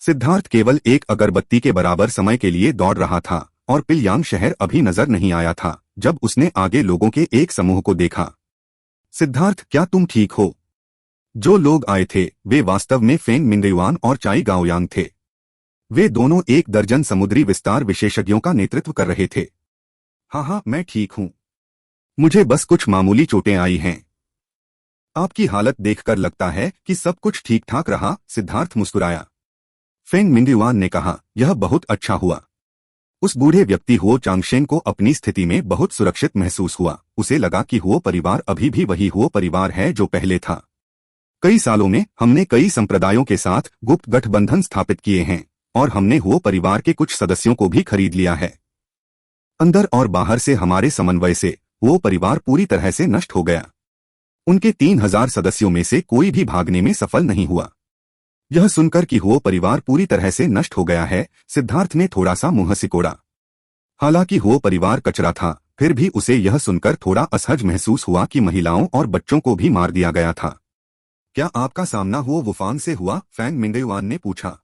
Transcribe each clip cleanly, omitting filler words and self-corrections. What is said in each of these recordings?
सिद्धार्थ केवल एक अगरबत्ती के बराबर समय के लिए दौड़ रहा था और पिलयांग शहर अभी नजर नहीं आया था जब उसने आगे लोगों के एक समूह को देखा। सिद्धार्थ, क्या तुम ठीक हो? जो लोग आए थे वे वास्तव में फेंग मिंगयुआन और चाई गाओयांग थे। वे दोनों 1 दर्जन समुद्री विस्तार विशेषज्ञों का नेतृत्व कर रहे थे। हाँ, मैं ठीक हूँ। मुझे बस कुछ मामूली चोटें आई हैं। आपकी हालत देखकर लगता है कि सब कुछ ठीक ठाक रहा। सिद्धार्थ मुस्कुराया। फेंग मिंगयुआन ने कहा, यह बहुत अच्छा हुआ। उस बूढ़े व्यक्ति हुओ चांगशेन को अपनी स्थिति में बहुत सुरक्षित महसूस हुआ। उसे लगा कि हुओ परिवार अभी भी वही हुओ परिवार है जो पहले था। कई सालों में हमने कई संप्रदायों के साथ गुप्त गठबंधन स्थापित किए हैं और हमने हुओ परिवार के कुछ सदस्यों को भी खरीद लिया है। अंदर और बाहर से हमारे समन्वय से हुओ परिवार पूरी तरह से नष्ट हो गया। उनके 3000 सदस्यों में से कोई भी भागने में सफल नहीं हुआ। यह सुनकर कि हुओ परिवार पूरी तरह से नष्ट हो गया है, सिद्धार्थ ने थोड़ा सा मुंह सिकोड़ा। हालांकि हुओ परिवार कचरा था, फिर भी उसे यह सुनकर थोड़ा असहज महसूस हुआ कि महिलाओं और बच्चों को भी मार दिया गया था। क्या आपका सामना हुओ वुफान से हुआ? फेंग मिंगयुआन ने पूछा।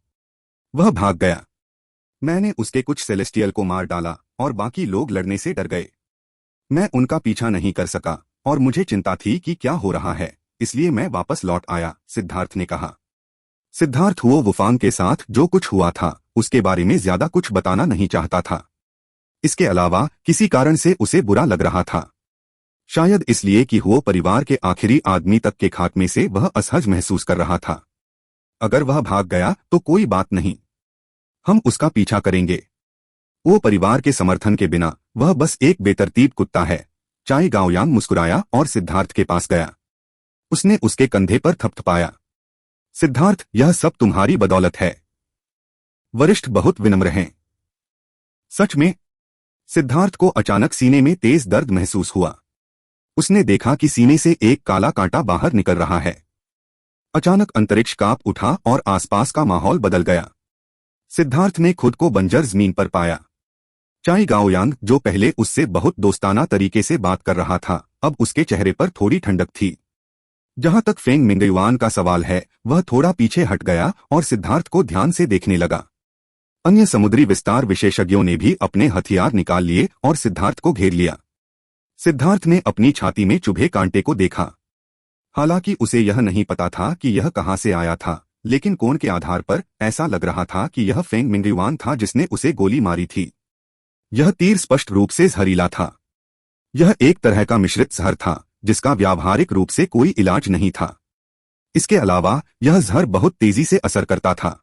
वह भाग गया। मैंने उसके कुछ सेलेस्टियल को मार डाला और बाकी लोग लड़ने से डर गए। मैं उनका पीछा नहीं कर सका और मुझे चिंता थी कि क्या हो रहा है, इसलिए मैं वापस लौट आया, सिद्धार्थ ने कहा। सिद्धार्थ हुओ वुफांग के साथ जो कुछ हुआ था उसके बारे में ज्यादा कुछ बताना नहीं चाहता था। इसके अलावा किसी कारण से उसे बुरा लग रहा था। शायद इसलिए कि हुओ परिवार के आखिरी आदमी तक के खात्मे से वह असहज महसूस कर रहा था। अगर वह भाग गया तो कोई बात नहीं, हम उसका पीछा करेंगे। वो परिवार के समर्थन के बिना वह बस एक बेतरतीब कुत्ता है। चाई गाओयांग मुस्कुराया और सिद्धार्थ के पास गया। उसने उसके कंधे पर थपथपाया। सिद्धार्थ, यह सब तुम्हारी बदौलत है। वरिष्ठ बहुत विनम्र हैं। सच में? सिद्धार्थ को अचानक सीने में तेज दर्द महसूस हुआ। उसने देखा कि सीने से एक काला कांटा बाहर निकल रहा है। अचानक अंतरिक्ष कांप उठा और आसपास का माहौल बदल गया। सिद्धार्थ ने खुद को बंजर जमीन पर पाया। चाई गाओयांग, जो पहले उससे बहुत दोस्ताना तरीके से बात कर रहा था, अब उसके चेहरे पर थोड़ी ठंडक थी। जहां तक फेंग मिंगयुआन का सवाल है, वह थोड़ा पीछे हट गया और सिद्धार्थ को ध्यान से देखने लगा। अन्य समुद्री विस्तार विशेषज्ञों ने भी अपने हथियार निकाल लिए और सिद्धार्थ को घेर लिया। सिद्धार्थ ने अपनी छाती में चुभे कांटे को देखा। हालांकि उसे यह नहीं पता था कि यह कहां से आया था, लेकिन कोण के आधार पर ऐसा लग रहा था कि यह फेंग मिंगयुआन था जिसने उसे गोली मारी थी। यह तीर स्पष्ट रूप से जहरीला था। यह एक तरह का मिश्रित जहर था जिसका व्यावहारिक रूप से कोई इलाज नहीं था। इसके अलावा यह जहर बहुत तेजी से असर करता था।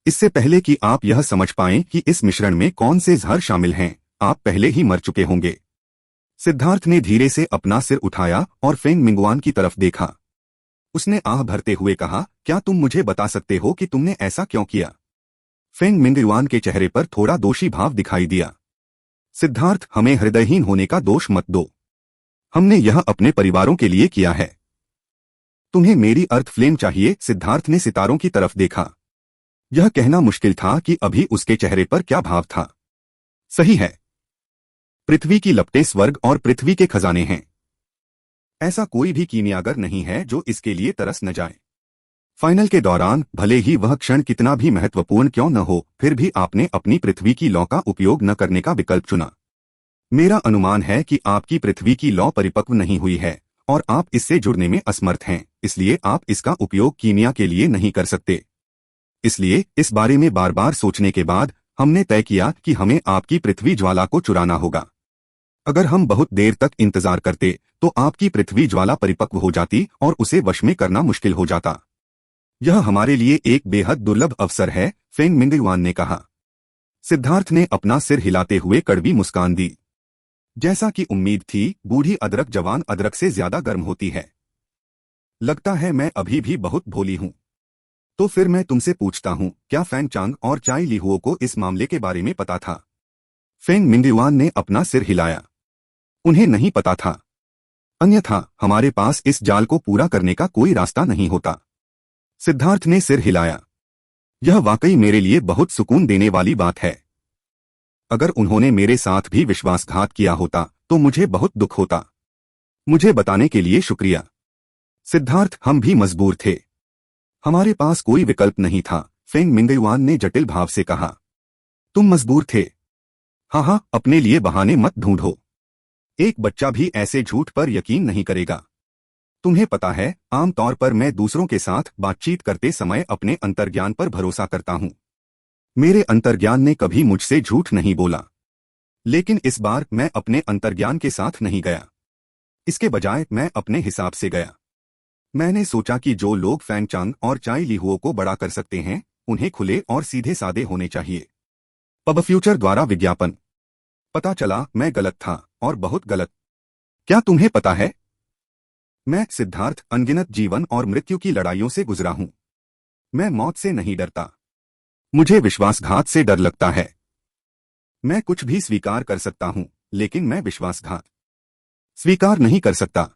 इससे पहले कि आप यह समझ पाएं कि इस मिश्रण में कौन से जहर शामिल हैं, आप पहले ही मर चुके होंगे। सिद्धार्थ ने धीरे से अपना सिर उठाया और फेंग मिंगयुआन की तरफ देखा। उसने आह भरते हुए कहा, क्या तुम मुझे बता सकते हो कि तुमने ऐसा क्यों किया? फेंग मिंगयुआन के चेहरे पर थोड़ा दोषी भाव दिखाई दिया। सिद्धार्थ, हमें हृदयहीन होने का दोष मत दो। हमने यह अपने परिवारों के लिए किया है। तुम्हें मेरी अर्थ फ्लेम चाहिए? सिद्धार्थ ने सितारों की तरफ देखा। यह कहना मुश्किल था कि अभी उसके चेहरे पर क्या भाव था। सही है। पृथ्वी की लपटें स्वर्ग और पृथ्वी के खजाने हैं। ऐसा कोई भी कीमियागर नहीं है जो इसके लिए तरस न जाए। फाइनल के दौरान भले ही वह क्षण कितना भी महत्वपूर्ण क्यों न हो, फिर भी आपने अपनी पृथ्वी की लौ का उपयोग न करने का विकल्प चुना। मेरा अनुमान है कि आपकी पृथ्वी की लौ परिपक्व नहीं हुई है और आप इससे जुड़ने में असमर्थ हैं, इसलिए आप इसका उपयोग कीमिया के लिए नहीं कर सकते। इसलिए इस बारे में बार बार सोचने के बाद हमने तय किया कि हमें आपकी पृथ्वी ज्वाला को चुराना होगा। अगर हम बहुत देर तक इंतजार करते तो आपकी पृथ्वी ज्वाला परिपक्व हो जाती और उसे वश में करना मुश्किल हो जाता। यह हमारे लिए एक बेहद दुर्लभ अवसर है, फेंग मिंगयुआन ने कहा। सिद्धार्थ ने अपना सिर हिलाते हुए कड़वी मुस्कान दी। जैसा कि उम्मीद थी, बूढ़ी अदरक जवान अदरक से ज्यादा गर्म होती है। लगता है मैं अभी भी बहुत भोली हूं। तो फिर मैं तुमसे पूछता हूं, क्या फैंग चांग और चाई लिहुओ को इस मामले के बारे में पता था? फेंग मिंगयुआन ने अपना सिर हिलाया। उन्हें नहीं पता था। अन्यथा हमारे पास इस जाल को पूरा करने का कोई रास्ता नहीं होता। सिद्धार्थ ने सिर हिलाया। यह वाकई मेरे लिए बहुत सुकून देने वाली बात है। अगर उन्होंने मेरे साथ भी विश्वासघात किया होता तो मुझे बहुत दुख होता। मुझे बताने के लिए शुक्रिया। सिद्धार्थ, हम भी मजबूर थे। हमारे पास कोई विकल्प नहीं था। फेंग मिंगयुआन ने जटिल भाव से कहा। तुम मजबूर थे। हाँ, अपने लिए बहाने मत ढूंढो। एक बच्चा भी ऐसे झूठ पर यकीन नहीं करेगा। तुम्हें पता है, आमतौर पर मैं दूसरों के साथ बातचीत करते समय अपने अंतर्ज्ञान पर भरोसा करता हूं। मेरे अंतर्ज्ञान ने कभी मुझसे झूठ नहीं बोला। लेकिन इस बार मैं अपने अंतर्ज्ञान के साथ नहीं गया। इसके बजाय मैं अपने हिसाब से गया। मैंने सोचा कि जो लोग फैंग चांग और चाई लीहुओ को बड़ा कर सकते हैं, उन्हें खुले और सीधे सादे होने चाहिए। पब फ्यूचर द्वारा विज्ञापन। पता चला मैं गलत था, और बहुत गलत। क्या तुम्हें पता है, मैं सिद्धार्थ अनगिनत जीवन और मृत्यु की लड़ाइयों से गुजरा हूं। मैं मौत से नहीं डरता। मुझे विश्वासघात से डर लगता है। मैं कुछ भी स्वीकार कर सकता हूं, लेकिन मैं विश्वासघात स्वीकार नहीं कर सकता।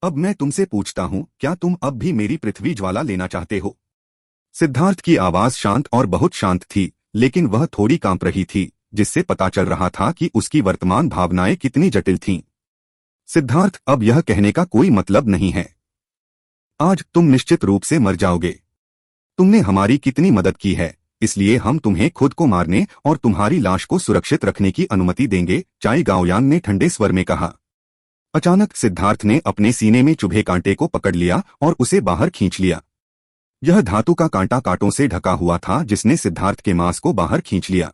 अब मैं तुमसे पूछता हूं, क्या तुम अब भी मेरी पृथ्वी ज्वाला लेना चाहते हो? सिद्धार्थ की आवाज शांत और बहुत शांत थी, लेकिन वह थोड़ी कांप रही थी, जिससे पता चल रहा था कि उसकी वर्तमान भावनाएं कितनी जटिल थीं। सिद्धार्थ, अब यह कहने का कोई मतलब नहीं है। आज तुम निश्चित रूप से मर जाओगे। तुमने हमारी कितनी मदद की है, इसलिए हम तुम्हें खुद को मारने और तुम्हारी लाश को सुरक्षित रखने की अनुमति देंगे, चाई गाओयान ने ठंडे स्वर में कहा। अचानक सिद्धार्थ ने अपने सीने में चुभे कांटे को पकड़ लिया और उसे बाहर खींच लिया। यह धातु का कांटा कांटों से ढका हुआ था, जिसने सिद्धार्थ के मांस को बाहर खींच लिया।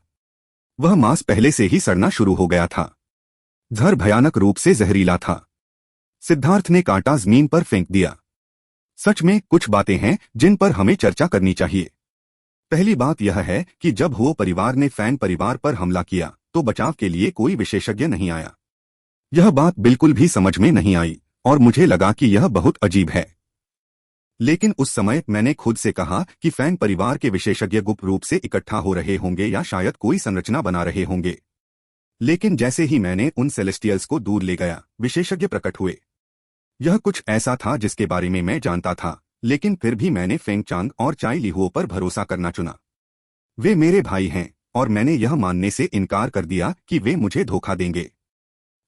वह मांस पहले से ही सड़ना शुरू हो गया था। जहर भयानक रूप से जहरीला था। सिद्धार्थ ने कांटा जमीन पर फेंक दिया। सच में कुछ बातें हैं जिन पर हमें चर्चा करनी चाहिए। पहली बात यह है कि जब हुओ परिवार ने फैंग परिवार पर हमला किया, तो बचाव के लिए कोई विशेषज्ञ नहीं आया। यह बात बिल्कुल भी समझ में नहीं आई, और मुझे लगा कि यह बहुत अजीब है। लेकिन उस समय मैंने खुद से कहा कि फैंग परिवार के विशेषज्ञ गुप्त रूप से इकट्ठा हो रहे होंगे या शायद कोई संरचना बना रहे होंगे। लेकिन जैसे ही मैंने उन सेलेस्टियल्स को दूर ले गया, विशेषज्ञ प्रकट हुए। यह कुछ ऐसा था जिसके बारे में मैं जानता था, लेकिन फिर भी मैंने फेंग चांग और चाई लीहुओ पर भरोसा करना चुना। वे मेरे भाई हैं, और मैंने यह मानने से इनकार कर दिया कि वे मुझे धोखा देंगे।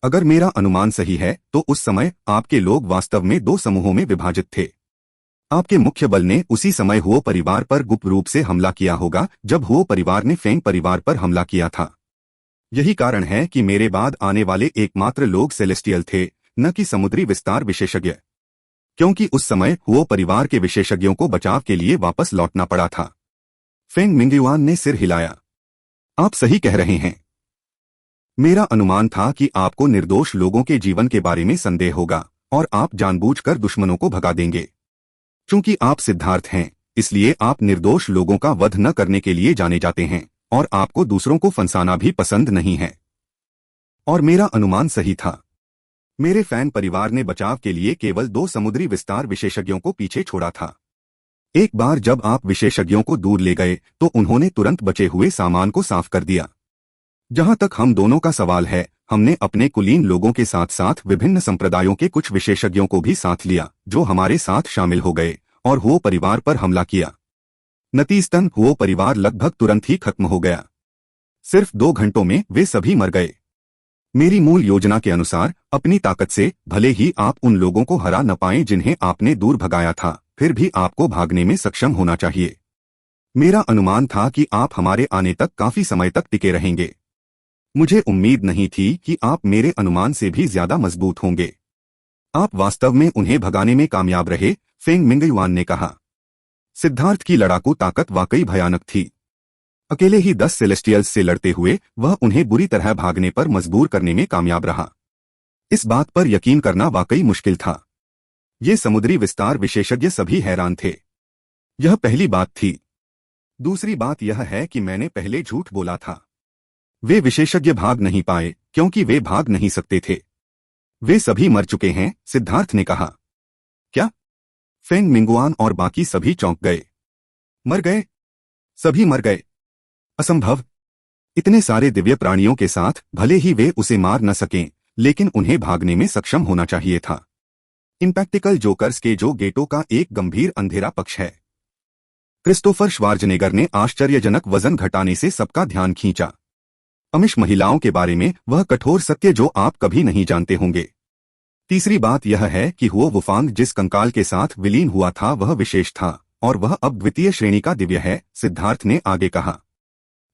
अगर मेरा अनुमान सही है, तो उस समय आपके लोग वास्तव में दो समूहों में विभाजित थे। आपके मुख्य बल ने उसी समय हुओ परिवार पर गुप्त रूप से हमला किया होगा, जब हुओ परिवार ने फेंग परिवार पर हमला किया था। यही कारण है कि मेरे बाद आने वाले एकमात्र लोग सेलेस्टियल थे, न कि समुद्री विस्तार विशेषज्ञ, क्योंकि उस समय हुओ परिवार के विशेषज्ञों को बचाव के लिए वापस लौटना पड़ा था। फेंग मिंगयुआन ने सिर हिलाया। आप सही कह रहे हैं। मेरा अनुमान था कि आपको निर्दोष लोगों के जीवन के बारे में संदेह होगा, और आप जानबूझकर दुश्मनों को भगा देंगे। चूंकि आप सिद्धार्थ हैं, इसलिए आप निर्दोष लोगों का वध न करने के लिए जाने जाते हैं, और आपको दूसरों को फंसाना भी पसंद नहीं है। और मेरा अनुमान सही था। मेरे फैंग परिवार ने बचाव के लिए केवल 2 समुद्री विस्तार विशेषज्ञों को पीछे छोड़ा था। एक बार जब आप विशेषज्ञों को दूर ले गए, तो उन्होंने तुरंत बचे हुए सामान को साफ कर दिया। जहां तक हम दोनों का सवाल है, हमने अपने कुलीन लोगों के साथ साथ विभिन्न संप्रदायों के कुछ विशेषज्ञों को भी साथ लिया, जो हमारे साथ शामिल हो गए और हुओ परिवार पर हमला किया। नतीजतन हुओ परिवार लगभग तुरंत ही खत्म हो गया। सिर्फ 2 घंटों में वे सभी मर गए। मेरी मूल योजना के अनुसार अपनी ताकत से भले ही आप उन लोगों को हरा न पाएं जिन्हें आपने दूर भगाया था, फिर भी आपको भागने में सक्षम होना चाहिए। मेरा अनुमान था कि आप हमारे आने तक काफी समय तक टिके रहेंगे। मुझे उम्मीद नहीं थी कि आप मेरे अनुमान से भी ज्यादा मजबूत होंगे। आप वास्तव में उन्हें भगाने में कामयाब रहे, फेंग मिंगयुआन ने कहा। सिद्धार्थ की लड़ाकू ताकत वाकई भयानक थी। अकेले ही 10 सेलेस्टियल्स से लड़ते हुए वह उन्हें बुरी तरह भागने पर मजबूर करने में कामयाब रहा। इस बात पर यकीन करना वाकई मुश्किल था। ये समुद्री विस्तार विशेषज्ञ सभी हैरान थे। यह पहली बात थी। दूसरी बात यह है कि मैंने पहले झूठ बोला था। वे विशेषज्ञ भाग नहीं पाए, क्योंकि वे भाग नहीं सकते थे। वे सभी मर चुके हैं, सिद्धार्थ ने कहा। क्या? फेंग मिंगुआन और बाकी सभी चौंक गए। मर गए? सभी मर गए? असंभव। इतने सारे दिव्य प्राणियों के साथ भले ही वे उसे मार न सकें, लेकिन उन्हें भागने में सक्षम होना चाहिए था। इम्प्रैक्टिकल जोकर्स के जो गेटो का एक गंभीर अंधेरा पक्ष है। क्रिस्टोफर श्वार्ज़नेगर ने आश्चर्यजनक वजन घटाने से सबका ध्यान खींचा। अमिश महिलाओं के बारे में वह कठोर सत्य जो आप कभी नहीं जानते होंगे। तीसरी बात यह है कि हुओ वुफांग जिस कंकाल के साथ विलीन हुआ था वह विशेष था, और वह अब द्वितीय श्रेणी का दिव्य है, सिद्धार्थ ने आगे कहा।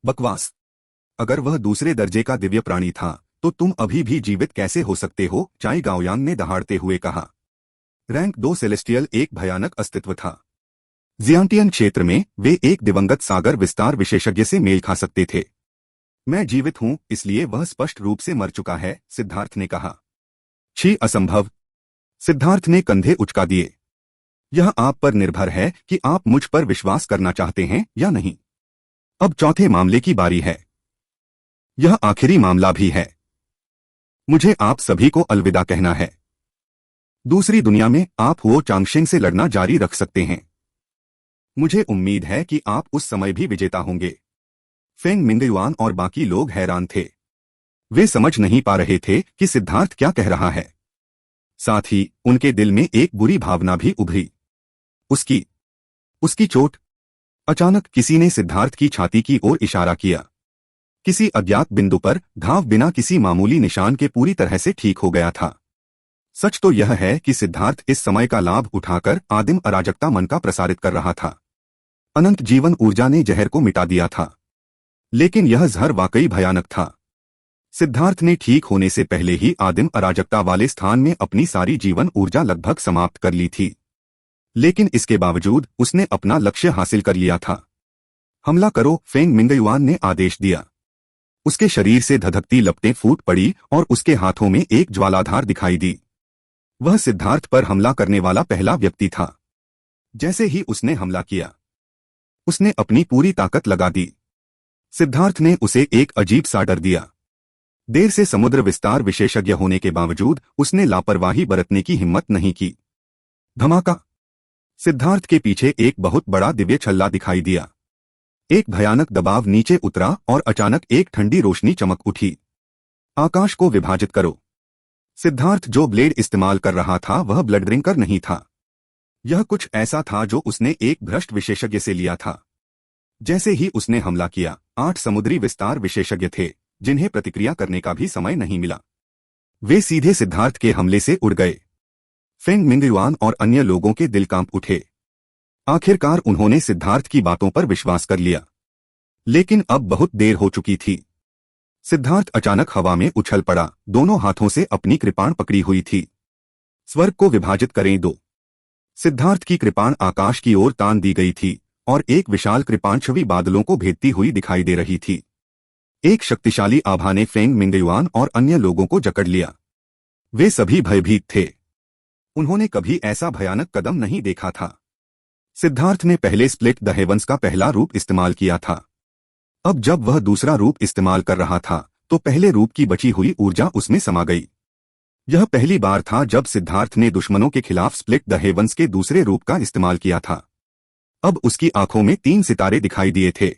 बकवास। अगर वह दूसरे दर्जे का दिव्य प्राणी था तो तुम अभी भी जीवित कैसे हो सकते हो, चाई गाओयांग ने दहाड़ते हुए कहा। रैंक 2 सेलेस्टियल एक भयानक अस्तित्व था। जियांटियन क्षेत्र में वे एक दिवंगत सागर विस्तार विशेषज्ञ से मेल खा सकते थे। मैं जीवित हूं, इसलिए वह स्पष्ट रूप से मर चुका है, सिद्धार्थ ने कहा। छी, असंभव। सिद्धार्थ ने कंधे उचका दिए। यह आप पर निर्भर है कि आप मुझ पर विश्वास करना चाहते हैं या नहीं। अब चौथे मामले की बारी है। यह आखिरी मामला भी है। मुझे आप सभी को अलविदा कहना है। दूसरी दुनिया में आप वो चांगशेंग से लड़ना जारी रख सकते हैं। मुझे उम्मीद है कि आप उस समय भी विजेता होंगे। फेंग मिंगयुआन और बाकी लोग हैरान थे। वे समझ नहीं पा रहे थे कि सिद्धार्थ क्या कह रहा है। साथ ही उनके दिल में एक बुरी भावना भी उभरी। उसकी चोट। अचानक किसी ने सिद्धार्थ की छाती की ओर इशारा किया। किसी अज्ञात बिंदु पर घाव बिना किसी मामूली निशान के पूरी तरह से ठीक हो गया था। सच तो यह है कि सिद्धार्थ इस समय का लाभ उठाकर आदिम अराजकता मन का प्रसारित कर रहा था। अनंत जीवन ऊर्जा ने जहर को मिटा दिया था, लेकिन यह जहर वाकई भयानक था। सिद्धार्थ ने ठीक होने से पहले ही आदिम अराजकता वाले स्थान में अपनी सारी जीवन ऊर्जा लगभग समाप्त कर ली थी, लेकिन इसके बावजूद उसने अपना लक्ष्य हासिल कर लिया था। हमला करो, फेंग मिंगयुआन ने आदेश दिया। उसके शरीर से धधकती लपटें फूट पड़ी और उसके हाथों में एक ज्वालाधार दिखाई दी। वह सिद्धार्थ पर हमला करने वाला पहला व्यक्ति था। जैसे ही उसने हमला किया, उसने अपनी पूरी ताकत लगा दी। सिद्धार्थ ने उसे एक अजीब सा डर दिया। देर से समुद्र विस्तार विशेषज्ञ होने के बावजूद उसने लापरवाही बरतने की हिम्मत नहीं की। धमाका। सिद्धार्थ के पीछे एक बहुत बड़ा दिव्य छल्ला दिखाई दिया। एक भयानक दबाव नीचे उतरा और अचानक एक ठंडी रोशनी चमक उठी। आकाश को विभाजित करो। सिद्धार्थ जो ब्लेड इस्तेमाल कर रहा था वह ब्लड ड्रिंकर नहीं था। यह कुछ ऐसा था जो उसने एक भ्रष्ट विशेषज्ञ से लिया था। जैसे ही उसने हमला किया, 8 समुद्री विस्तार विशेषज्ञ थे जिन्हें प्रतिक्रिया करने का भी समय नहीं मिला। वे सीधे सिद्धार्थ के हमले से उड़ गए। फेंग मिंगयुआन और अन्य लोगों के दिल कांप उठे। आखिरकार उन्होंने सिद्धार्थ की बातों पर विश्वास कर लिया, लेकिन अब बहुत देर हो चुकी थी। सिद्धार्थ अचानक हवा में उछल पड़ा, दोनों हाथों से अपनी कृपाण पकड़ी हुई थी। स्वर्ग को विभाजित करें दो। सिद्धार्थ की कृपाण आकाश की ओर तान दी गई थी और एक विशाल कृपाण छवि बादलों को भेदती हुई दिखाई दे रही थी। एक शक्तिशाली आभा ने फेंग मिंगयुआन और अन्य लोगों को जकड़ लिया। वे सभी भयभीत थे। उन्होंने कभी ऐसा भयानक कदम नहीं देखा था। सिद्धार्थ ने पहले स्प्लिट द हेवंस का पहला रूप इस्तेमाल किया था। अब जब वह दूसरा रूप इस्तेमाल कर रहा था तो पहले रूप की बची हुई ऊर्जा उसमें समा गई। यह पहली बार था जब सिद्धार्थ ने दुश्मनों के खिलाफ स्प्लिट द हेवंस के दूसरे रूप का इस्तेमाल किया था। अब उसकी आंखों में 3 सितारे दिखाई दिए थे।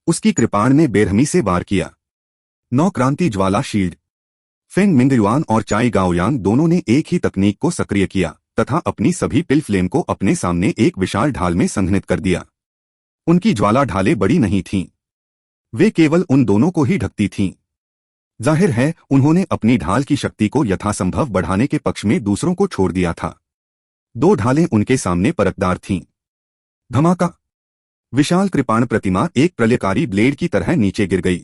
उसकी कृपाण ने बेरहमी से वार किया। 9 क्रांति ज्वाला शील्ड। फेंग मिंगयुआन और चाई गाओयांग दोनों ने एक ही तकनीक को सक्रिय किया तथा अपनी सभी पिल फ्लेम को अपने सामने एक विशाल ढाल में संघनित कर दिया। उनकी ज्वाला ढालें बड़ी नहीं थीं। वे केवल उन दोनों को ही ढकती थीं। जाहिर है उन्होंने अपनी ढाल की शक्ति को यथासंभव बढ़ाने के पक्ष में दूसरों को छोड़ दिया था। 2 ढालें उनके सामने परतदार थीं। धमाका। विशाल कृपाण प्रतिमा एक प्रलयकारी ब्लेड की तरह नीचे गिर गई।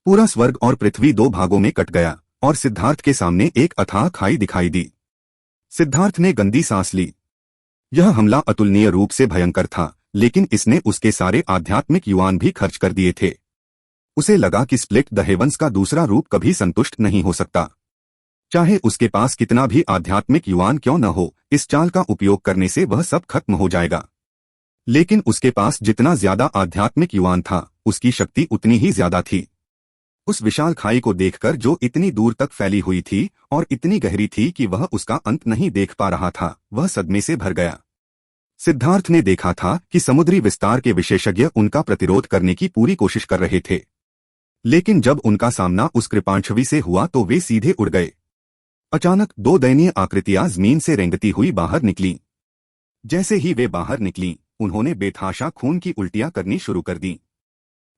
पूरा स्वर्ग और पृथ्वी 2 भागों में कट गया और सिद्धार्थ के सामने एक अथाह खाई दिखाई दी। सिद्धार्थ ने गंदी सांस ली। यह हमला अतुलनीय रूप से भयंकर था, लेकिन इसने उसके सारे आध्यात्मिक युवान भी खर्च कर दिए थे। उसे लगा कि स्प्लिट द हेवंस का दूसरा रूप कभी संतुष्ट नहीं हो सकता। चाहे उसके पास कितना भी आध्यात्मिक युवान क्यों न हो, इस चाल का उपयोग करने से वह सब खत्म हो जाएगा। लेकिन उसके पास जितना ज्यादा आध्यात्मिक युवान था, उसकी शक्ति उतनी ही ज्यादा थी। उस विशाल खाई को देखकर जो इतनी दूर तक फैली हुई थी और इतनी गहरी थी कि वह उसका अंत नहीं देख पा रहा था, वह सदमे से भर गया। सिद्धार्थ ने देखा था कि समुद्री विस्तार के विशेषज्ञ उनका प्रतिरोध करने की पूरी कोशिश कर रहे थे, लेकिन जब उनका सामना उस कृपाण छवि से हुआ तो वे सीधे उड़ गए। अचानक 2 दयनीय आकृतियां जमीन से रेंगती हुई बाहर निकलीं। जैसे ही वे बाहर निकलीं, उन्होंने बेतहाशा खून की उल्टियां करनी शुरू कर दी।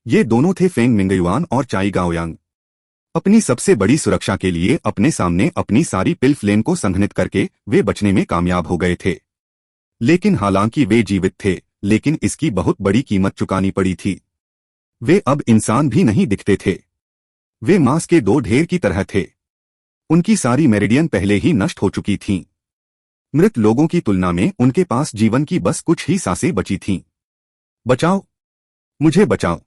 ये दोनों थे फेंग मिंगयुआन और चाई गाओयांग। अपनी सबसे बड़ी सुरक्षा के लिए अपने सामने अपनी सारी पिल फ्लेम को संघनित करके वे बचने में कामयाब हो गए थे। लेकिन हालांकि वे जीवित थे, लेकिन इसकी बहुत बड़ी कीमत चुकानी पड़ी थी। वे अब इंसान भी नहीं दिखते थे। वे मांस के दो ढेर की तरह थे। उनकी सारी मेरिडियन पहले ही नष्ट हो चुकी थीं। मृत लोगों की तुलना में उनके पास जीवन की बस कुछ ही सांसें बची थीं। बचाओ, मुझे बचाओ,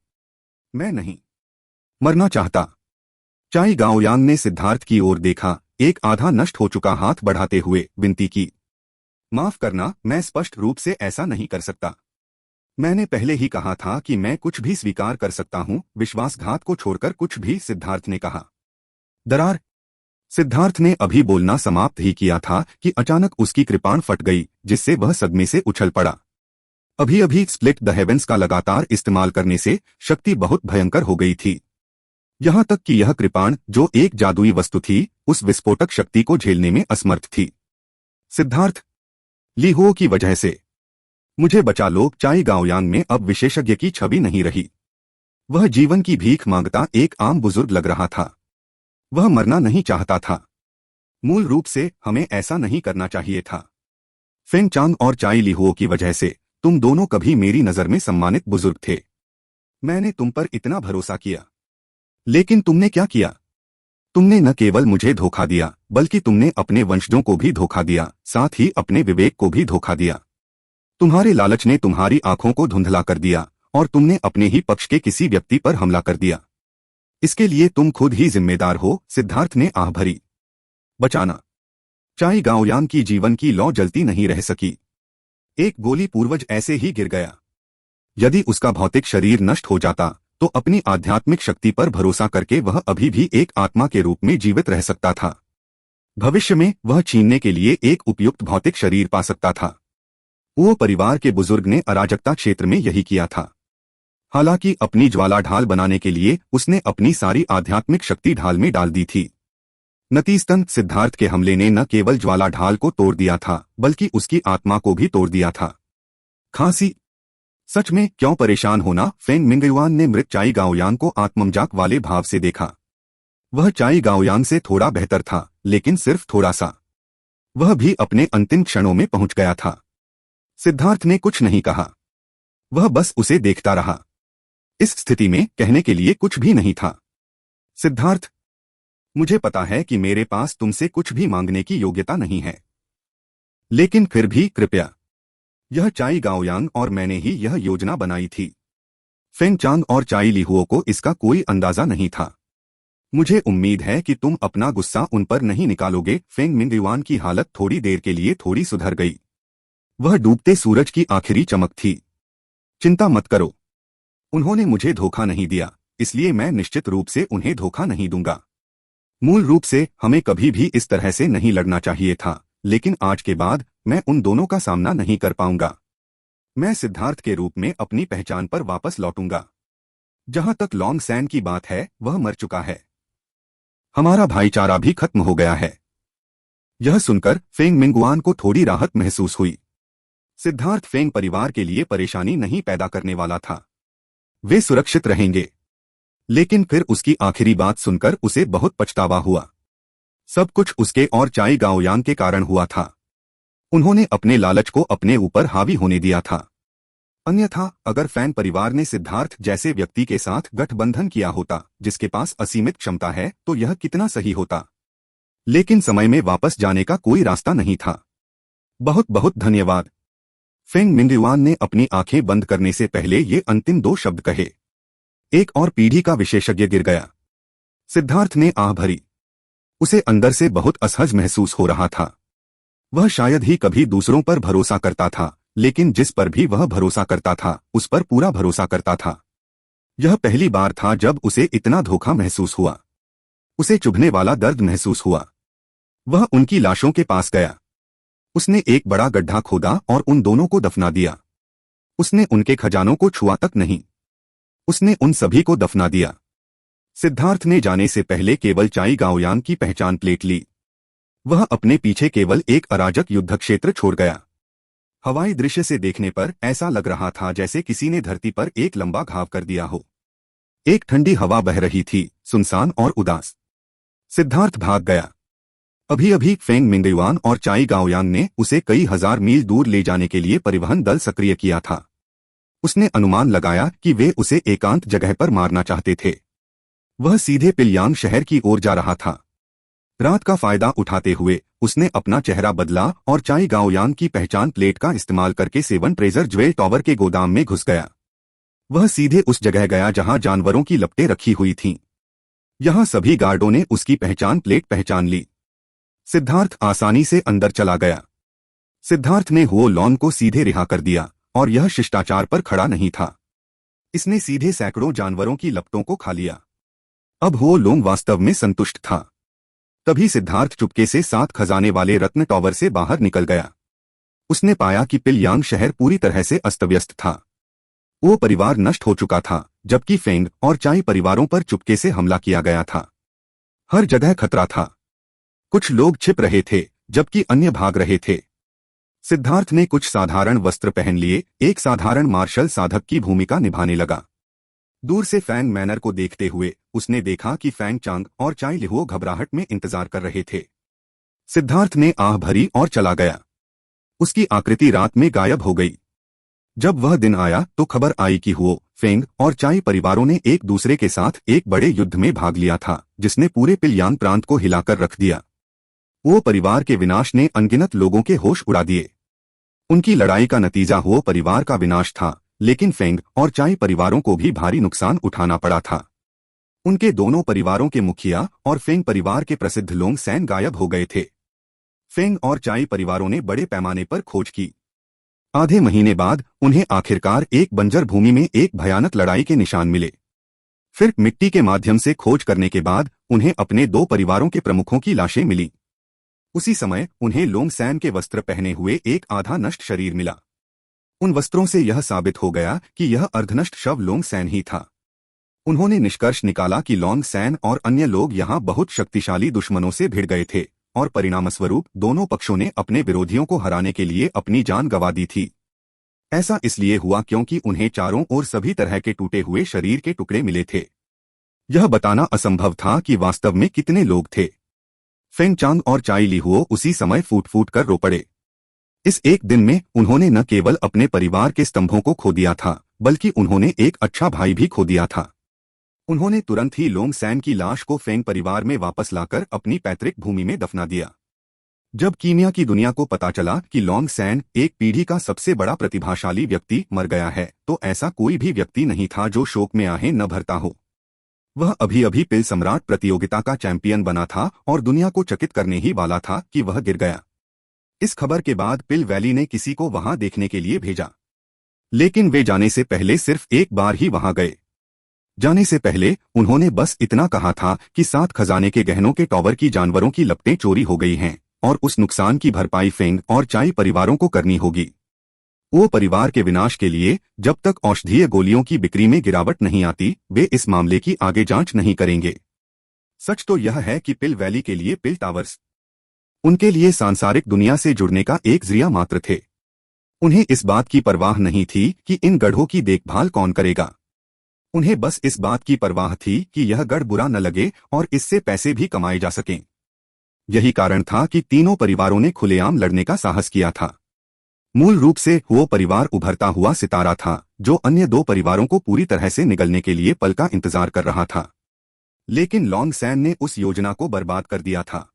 मैं नहीं मरना चाहता। चाई गाओयांग ने सिद्धार्थ की ओर देखा, एक आधा नष्ट हो चुका हाथ बढ़ाते हुए विनती की। माफ करना, मैं स्पष्ट रूप से ऐसा नहीं कर सकता। मैंने पहले ही कहा था कि मैं कुछ भी स्वीकार कर सकता हूं, विश्वासघात को छोड़कर कुछ भी, सिद्धार्थ ने कहा। दरार। सिद्धार्थ ने अभी बोलना समाप्त ही किया था कि अचानक उसकी कृपाण फट गई, जिससे वह सदमे से उछल पड़ा। अभी अभी स्प्लिट द हेवेंस का लगातार इस्तेमाल करने से शक्ति बहुत भयंकर हो गई थी। यहां तक कि यह कृपाण, जो एक जादुई वस्तु थी, उस विस्फोटक शक्ति को झेलने में असमर्थ थी। सिद्धार्थ, ली हो की वजह से मुझे बचा लो। चाई गाओयांग में अब विशेषज्ञ की छवि नहीं रही। वह जीवन की भीख मांगता एक आम बुजुर्ग लग रहा था। वह मरना नहीं चाहता था। मूल रूप से हमें ऐसा नहीं करना चाहिए था। फेंग चांग और चाई लिहुओ की वजह से तुम दोनों कभी मेरी नजर में सम्मानित बुजुर्ग थे। मैंने तुम पर इतना भरोसा किया, लेकिन तुमने क्या किया? तुमने न केवल मुझे धोखा दिया, बल्कि तुमने अपने वंशजों को भी धोखा दिया, साथ ही अपने विवेक को भी धोखा दिया। तुम्हारे लालच ने तुम्हारी आंखों को धुंधला कर दिया और तुमने अपने ही पक्ष के किसी व्यक्ति पर हमला कर दिया। इसके लिए तुम खुद ही जिम्मेदार हो, सिद्धार्थ ने आह भरी। बचाना। चाई गाओयांग की जीवन की लौ जलती नहीं रह सकी। एक गोली पूर्वज ऐसे ही गिर गया। यदि उसका भौतिक शरीर नष्ट हो जाता तो अपनी आध्यात्मिक शक्ति पर भरोसा करके वह अभी भी एक आत्मा के रूप में जीवित रह सकता था। भविष्य में वह छीनने के लिए एक उपयुक्त भौतिक शरीर पा सकता था। वो परिवार के बुजुर्ग ने अराजकता क्षेत्र में यही किया था। हालांकि अपनी ज्वाला ढाल बनाने के लिए उसने अपनी सारी आध्यात्मिक शक्ति ढाल में डाल दी थी। नतीजतन सिद्धार्थ के हमले ने न केवल ज्वाला ढाल को तोड़ दिया था, बल्कि उसकी आत्मा को भी तोड़ दिया था। खांसी। सच में क्यों परेशान होना? फेंग मिंगयुआन ने मृत चाई गाओयांग को आत्ममजाक वाले भाव से देखा। वह चाई गाओयांग से थोड़ा बेहतर था, लेकिन सिर्फ थोड़ा सा। वह भी अपने अंतिम क्षणों में पहुंच गया था। सिद्धार्थ ने कुछ नहीं कहा। वह बस उसे देखता रहा। इस स्थिति में कहने के लिए कुछ भी नहीं था। सिद्धार्थ, मुझे पता है कि मेरे पास तुमसे कुछ भी मांगने की योग्यता नहीं है, लेकिन फिर भी कृपया। यह चाई गाओयांग और मैंने ही यह योजना बनाई थी। फेंग चांग और चाई लिहुओ को इसका कोई अंदाजा नहीं था। मुझे उम्मीद है कि तुम अपना गुस्सा उन पर नहीं निकालोगे। फेंग मिंगयुआन की हालत थोड़ी देर के लिए थोड़ी सुधर गई। वह डूबते सूरज की आखिरी चमक थी। चिंता मत करो, उन्होंने मुझे धोखा नहीं दिया, इसलिए मैं निश्चित रूप से उन्हें धोखा नहीं दूंगा। मूल रूप से हमें कभी भी इस तरह से नहीं लड़ना चाहिए था, लेकिन आज के बाद मैं उन दोनों का सामना नहीं कर पाऊंगा। मैं सिद्धार्थ के रूप में अपनी पहचान पर वापस लौटूंगा। जहां तक लॉन्ग सैन की बात है, वह मर चुका है। हमारा भाईचारा भी खत्म हो गया है। यह सुनकर फेंग मिंगुआन को थोड़ी राहत महसूस हुई। सिद्धार्थ फेंग परिवार के लिए परेशानी नहीं पैदा करने वाला था। वे सुरक्षित रहेंगे। लेकिन फिर उसकी आखिरी बात सुनकर उसे बहुत पछतावा हुआ। सब कुछ उसके और चाई गाओयांग के कारण हुआ था। उन्होंने अपने लालच को अपने ऊपर हावी होने दिया था। अन्यथा अगर फैन परिवार ने सिद्धार्थ जैसे व्यक्ति के साथ गठबंधन किया होता, जिसके पास असीमित क्षमता है, तो यह कितना सही होता। लेकिन समय में वापस जाने का कोई रास्ता नहीं था। बहुत बहुत धन्यवाद। फेंग मिंगयुआन ने अपनी आंखें बंद करने से पहले ये अंतिम दो शब्द कहे। एक और पीढ़ी का विशेषज्ञ गिर गया। सिद्धार्थ ने आह भरी। उसे अंदर से बहुत असहज महसूस हो रहा था। वह शायद ही कभी दूसरों पर भरोसा करता था, लेकिन जिस पर भी वह भरोसा करता था, उस पर पूरा भरोसा करता था। यह पहली बार था जब उसे इतना धोखा महसूस हुआ। उसे चुभने वाला दर्द महसूस हुआ। वह उनकी लाशों के पास गया। उसने एक बड़ा गड्ढा खोदा और उन दोनों को दफना दिया। उसने उनके खजानों को छुआ तक नहीं। उसने उन सभी को दफना दिया। सिद्धार्थ ने जाने से पहले केवल चाई गाओयांग की पहचान प्लेट ली। वह अपने पीछे केवल एक अराजक युद्ध क्षेत्र छोड़ गया। हवाई दृश्य से देखने पर ऐसा लग रहा था जैसे किसी ने धरती पर एक लंबा घाव कर दिया हो। एक ठंडी हवा बह रही थी, सुनसान और उदास। सिद्धार्थ भाग गया। अभी अभी फेंग मिंगयुआन और चाई गाओयांग ने उसे कई हजार मील दूर ले जाने के लिए परिवहन दल सक्रिय किया था। उसने अनुमान लगाया कि वे उसे एकांत जगह पर मारना चाहते थे। वह सीधे पिलयांग शहर की ओर जा रहा था। रात का फायदा उठाते हुए उसने अपना चेहरा बदला और चाई गाओयांग की पहचान प्लेट का इस्तेमाल करके सेवन ट्रेजर ज्वेल टॉवर के गोदाम में घुस गया। वह सीधे उस जगह गया जहां जानवरों की लपटें रखी हुई थीं। यहां सभी गार्डों ने उसकी पहचान प्लेट पहचान ली। सिद्धार्थ आसानी से अंदर चला गया। सिद्धार्थ ने हुओ लॉन को सीधे रिहा कर दिया और यह शिष्टाचार पर खड़ा नहीं था। इसने सीधे सैकड़ों जानवरों की लपटों को खा लिया। अब हुओ लोंग वास्तव में संतुष्ट था। तभी सिद्धार्थ चुपके से 7 खजाने वाले रत्न टॉवर से बाहर निकल गया। उसने पाया कि पिलयांग शहर पूरी तरह से अस्तव्यस्त था। वो परिवार नष्ट हो चुका था, जबकि फेंग और चाई परिवारों पर चुपके से हमला किया गया था। हर जगह खतरा था। कुछ लोग छिप रहे थे जबकि अन्य भाग रहे थे। सिद्धार्थ ने कुछ साधारण वस्त्र पहन लिए, एक साधारण मार्शल साधक की भूमिका निभाने लगा। दूर से फैंग मैनर को देखते हुए उसने देखा कि फैंग चांग और चाई लिहुओ घबराहट में इंतजार कर रहे थे। सिद्धार्थ ने आह भरी और चला गया। उसकी आकृति रात में गायब हो गई। जब वह दिन आया तो खबर आई कि हुओ, फेंग और चाई परिवारों ने एक दूसरे के साथ एक बड़े युद्ध में भाग लिया था, जिसने पूरे पिलयांग प्रांत को हिलाकर रख दिया। वो परिवार के विनाश ने अनगिनत लोगों के होश उड़ा दिए। उनकी लड़ाई का नतीजा हुओ परिवार का विनाश था, लेकिन फेंग और चाई परिवारों को भी भारी नुकसान उठाना पड़ा था। उनके दोनों परिवारों के मुखिया और फेंग परिवार के प्रसिद्ध लोंग सैन गायब हो गए थे। फेंग और चाई परिवारों ने बड़े पैमाने पर खोज की। आधे महीने बाद उन्हें आखिरकार एक बंजर भूमि में एक भयानक लड़ाई के निशान मिले। फिर मिट्टी के माध्यम से खोज करने के बाद उन्हें अपने 2 परिवारों के प्रमुखों की लाशें मिली। उसी समय उन्हें लोंग सैन के वस्त्र पहने हुए एक आधा नष्ट शरीर मिला। उन वस्त्रों से यह साबित हो गया कि यह अर्धनष्ट शव लोंग सैन ही था। उन्होंने निष्कर्ष निकाला कि लोंग सैन और अन्य लोग यहां बहुत शक्तिशाली दुश्मनों से भिड़ गए थे और परिणामस्वरूप दोनों पक्षों ने अपने विरोधियों को हराने के लिए अपनी जान गंवा दी थी। ऐसा इसलिए हुआ क्योंकि उन्हें चारों ओर सभी तरह के टूटे हुए शरीर के टुकड़े मिले थे। यह बताना असंभव था कि वास्तव में कितने लोग थे। फेंग चांग और चाई लिहुओ उसी समय फूट फूट कर रो पड़े। इस एक दिन में उन्होंने न केवल अपने परिवार के स्तंभों को खो दिया था, बल्कि उन्होंने एक अच्छा भाई भी खो दिया था। उन्होंने तुरंत ही लोंग सैन की लाश को फेंग परिवार में वापस लाकर अपनी पैतृक भूमि में दफना दिया। जब कीमिया की दुनिया को पता चला कि लोंग सैन, एक पीढ़ी का सबसे बड़ा प्रतिभाशाली व्यक्ति, मर गया है, तो ऐसा कोई भी व्यक्ति नहीं था जो शोक में आहें न भरता हो। वह अभी अभी पिल सम्राट प्रतियोगिता का चैंपियन बना था और दुनिया को चकित करने ही वाला था कि वह गिर गया। इस खबर के बाद पिल वैली ने किसी को वहां देखने के लिए भेजा, लेकिन वे जाने से पहले सिर्फ एक बार ही वहां गए। जाने से पहले उन्होंने बस इतना कहा था कि 7 खजाने के गहनों के टॉवर की जानवरों की लपटें चोरी हो गई हैं और उस नुकसान की भरपाई फेंग और चाई परिवारों को करनी होगी। वो परिवार के विनाश के लिए जब तक औषधीय गोलियों की बिक्री में गिरावट नहीं आती, वे इस मामले की आगे जांच नहीं करेंगे। सच तो यह है कि पिल वैली के लिए पिल टावर्स उनके लिए सांसारिक दुनिया से जुड़ने का एक जरिया मात्र थे। उन्हें इस बात की परवाह नहीं थी कि इन गढ़ों की देखभाल कौन करेगा। उन्हें बस इस बात की परवाह थी कि यह गढ़ बुरा न लगे और इससे पैसे भी कमाए जा सकें। यही कारण था कि तीनों परिवारों ने खुलेआम लड़ने का साहस किया था। मूल रूप से वो परिवार उभरता हुआ सितारा था जो अन्य 2 परिवारों को पूरी तरह से निगलने के लिए पल का इंतजार कर रहा था। लेकिन लोंग सैन ने उस योजना को बर्बाद कर दिया था।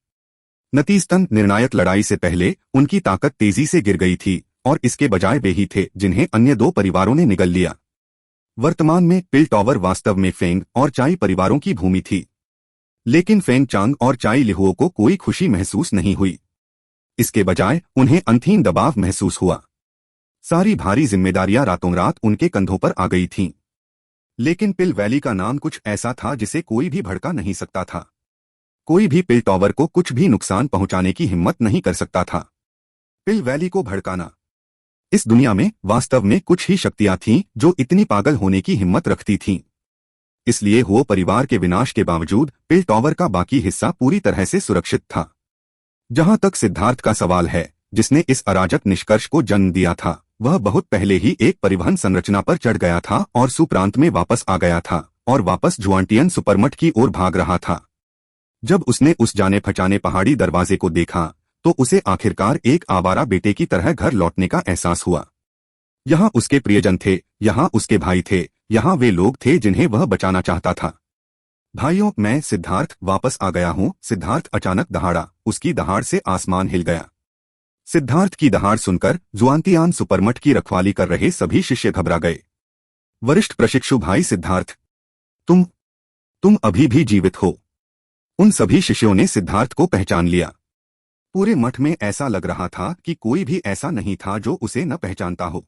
नतीजतन निर्णायक लड़ाई से पहले उनकी ताकत तेजी से गिर गई थी और इसके बजाय वे ही थे जिन्हें अन्य 2 परिवारों ने निगल लिया। वर्तमान में पिल टॉवर वास्तव में फेंग और चाई परिवारों की भूमि थी, लेकिन फेंग चांग और चाई लिहुओ को कोई खुशी महसूस नहीं हुई। इसके बजाय उन्हें अंतहीन दबाव महसूस हुआ। सारी भारी जिम्मेदारियां रातों रात उनके कंधों पर आ गई थीं। लेकिन पिल वैली का नाम कुछ ऐसा था जिसे कोई भी भड़का नहीं सकता था। कोई भी पिल टॉवर को कुछ भी नुकसान पहुंचाने की हिम्मत नहीं कर सकता था। पिल वैली को भड़काना। इस दुनिया में वास्तव में कुछ ही शक्तियां थीं जो इतनी पागल होने की हिम्मत रखती थीं। इसलिए वो परिवार के विनाश के बावजूद पिल टॉवर का बाकी हिस्सा पूरी तरह से सुरक्षित था। जहां तक सिद्धार्थ का सवाल है, जिसने इस अराजक निष्कर्ष को जन्म दिया था, वह बहुत पहले ही एक परिवहन संरचना पर चढ़ गया था और सुप्रांत में वापस आ गया था और वापस जुआंटियन सुपरमठ की ओर भाग रहा था। जब उसने उस जाने पहचाने पहाड़ी दरवाजे को देखा तो उसे आखिरकार एक आवारा बेटे की तरह घर लौटने का एहसास हुआ। यहाँ उसके प्रियजन थे, यहाँ उसके भाई थे, यहाँ वे लोग थे जिन्हें वह बचाना चाहता था। भाइयों, मैं सिद्धार्थ वापस आ गया हूँ। सिद्धार्थ अचानक दहाड़ा। उसकी दहाड़ से आसमान हिल गया। सिद्धार्थ की दहाड़ सुनकर जुआंतियान सुपरमठ की रखवाली कर रहे सभी शिष्य घबरा गए। वरिष्ठ प्रशिक्षु भाई सिद्धार्थ, तुम अभी भी जीवित हो। उन सभी शिष्यों ने सिद्धार्थ को पहचान लिया। पूरे मठ में ऐसा लग रहा था कि कोई भी ऐसा नहीं था जो उसे न पहचानता हो।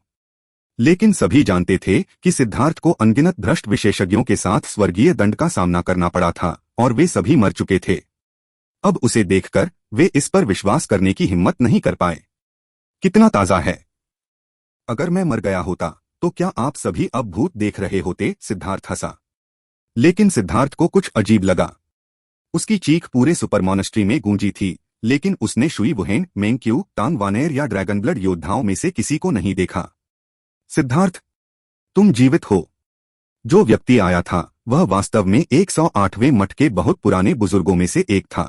लेकिन सभी जानते थे कि सिद्धार्थ को अनगिनत भ्रष्ट विशेषज्ञों के साथ स्वर्गीय दंड का सामना करना पड़ा था और वे सभी मर चुके थे। अब उसे देखकर वे इस पर विश्वास करने की हिम्मत नहीं कर पाए। कितना ताजा है। अगर मैं मर गया होता तो क्या आप सभी अब भूत देख रहे होते? सिद्धार्थ हंसा। लेकिन सिद्धार्थ को कुछ अजीब लगा। उसकी चीख पूरे सुपर मॉनेस्ट्री में गूंजी थी, लेकिन उसने शुई वुहेन, मेंग्क्यू, टांग वानेर या ड्रैगन ब्लड योद्धाओं में से किसी को नहीं देखा। सिद्धार्थ, तुम जीवित हो। जो व्यक्ति आया था वह वास्तव में 108वें मठ के बहुत पुराने बुजुर्गों में से एक था।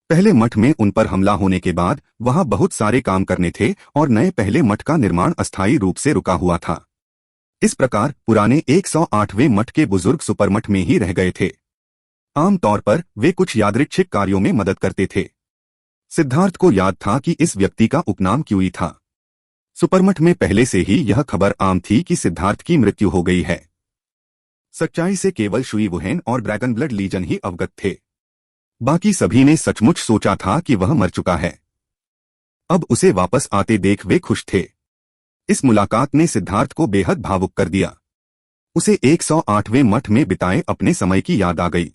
पहले मठ में उन पर हमला होने के बाद वहां बहुत सारे काम करने थे और नए पहले मठ का निर्माण अस्थायी रूप से रुका हुआ था। इस प्रकार पुराने 108वें मठ के बुजुर्ग सुपरमठ में ही रह गए थे। आमतौर पर वे कुछ यादृच्छिक कार्यों में मदद करते थे। सिद्धार्थ को याद था कि इस व्यक्ति का उपनाम क्यूई था। सुपरमठ में पहले से ही यह खबर आम थी कि सिद्धार्थ की मृत्यु हो गई है। सच्चाई से केवल शुई वुहेन और ड्रैगन ब्लड लीजन ही अवगत थे। बाकी सभी ने सचमुच सोचा था कि वह मर चुका है। अब उसे वापस आते देख वे खुश थे। इस मुलाकात ने सिद्धार्थ को बेहद भावुक कर दिया। उसे 108वें मठ में बिताए अपने समय की याद आ गई।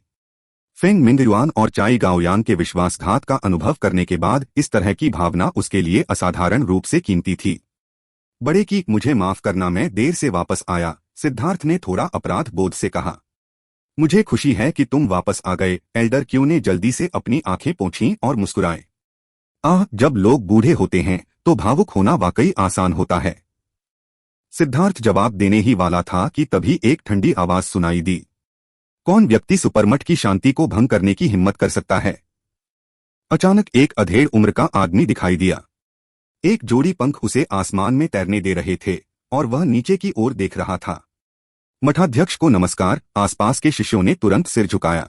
फेंग मिंगयुआन और चाई गाओयान के विश्वासघात का अनुभव करने के बाद इस तरह की भावना उसके लिए असाधारण रूप से कीमती थी। बड़े की मुझे माफ करना, मैं देर से वापस आया, सिद्धार्थ ने थोड़ा अपराध बोध से कहा। मुझे खुशी है कि तुम वापस आ गए, एल्डर क्यू ने जल्दी से अपनी आंखें पोंछीं और मुस्कुराए। जब लोग बूढ़े होते हैं तो भावुक होना वाकई आसान होता है। सिद्धार्थ जवाब देने ही वाला था कि तभी एक ठंडी आवाज सुनाई दी। कौन व्यक्ति सुपरमठ की शांति को भंग करने की हिम्मत कर सकता है? अचानक एक अधेड़ उम्र का आदमी दिखाई दिया। एक जोड़ी पंख उसे आसमान में तैरने दे रहे थे और वह नीचे की ओर देख रहा था। मठाध्यक्ष को नमस्कार, आसपास के शिष्यों ने तुरंत सिर झुकाया।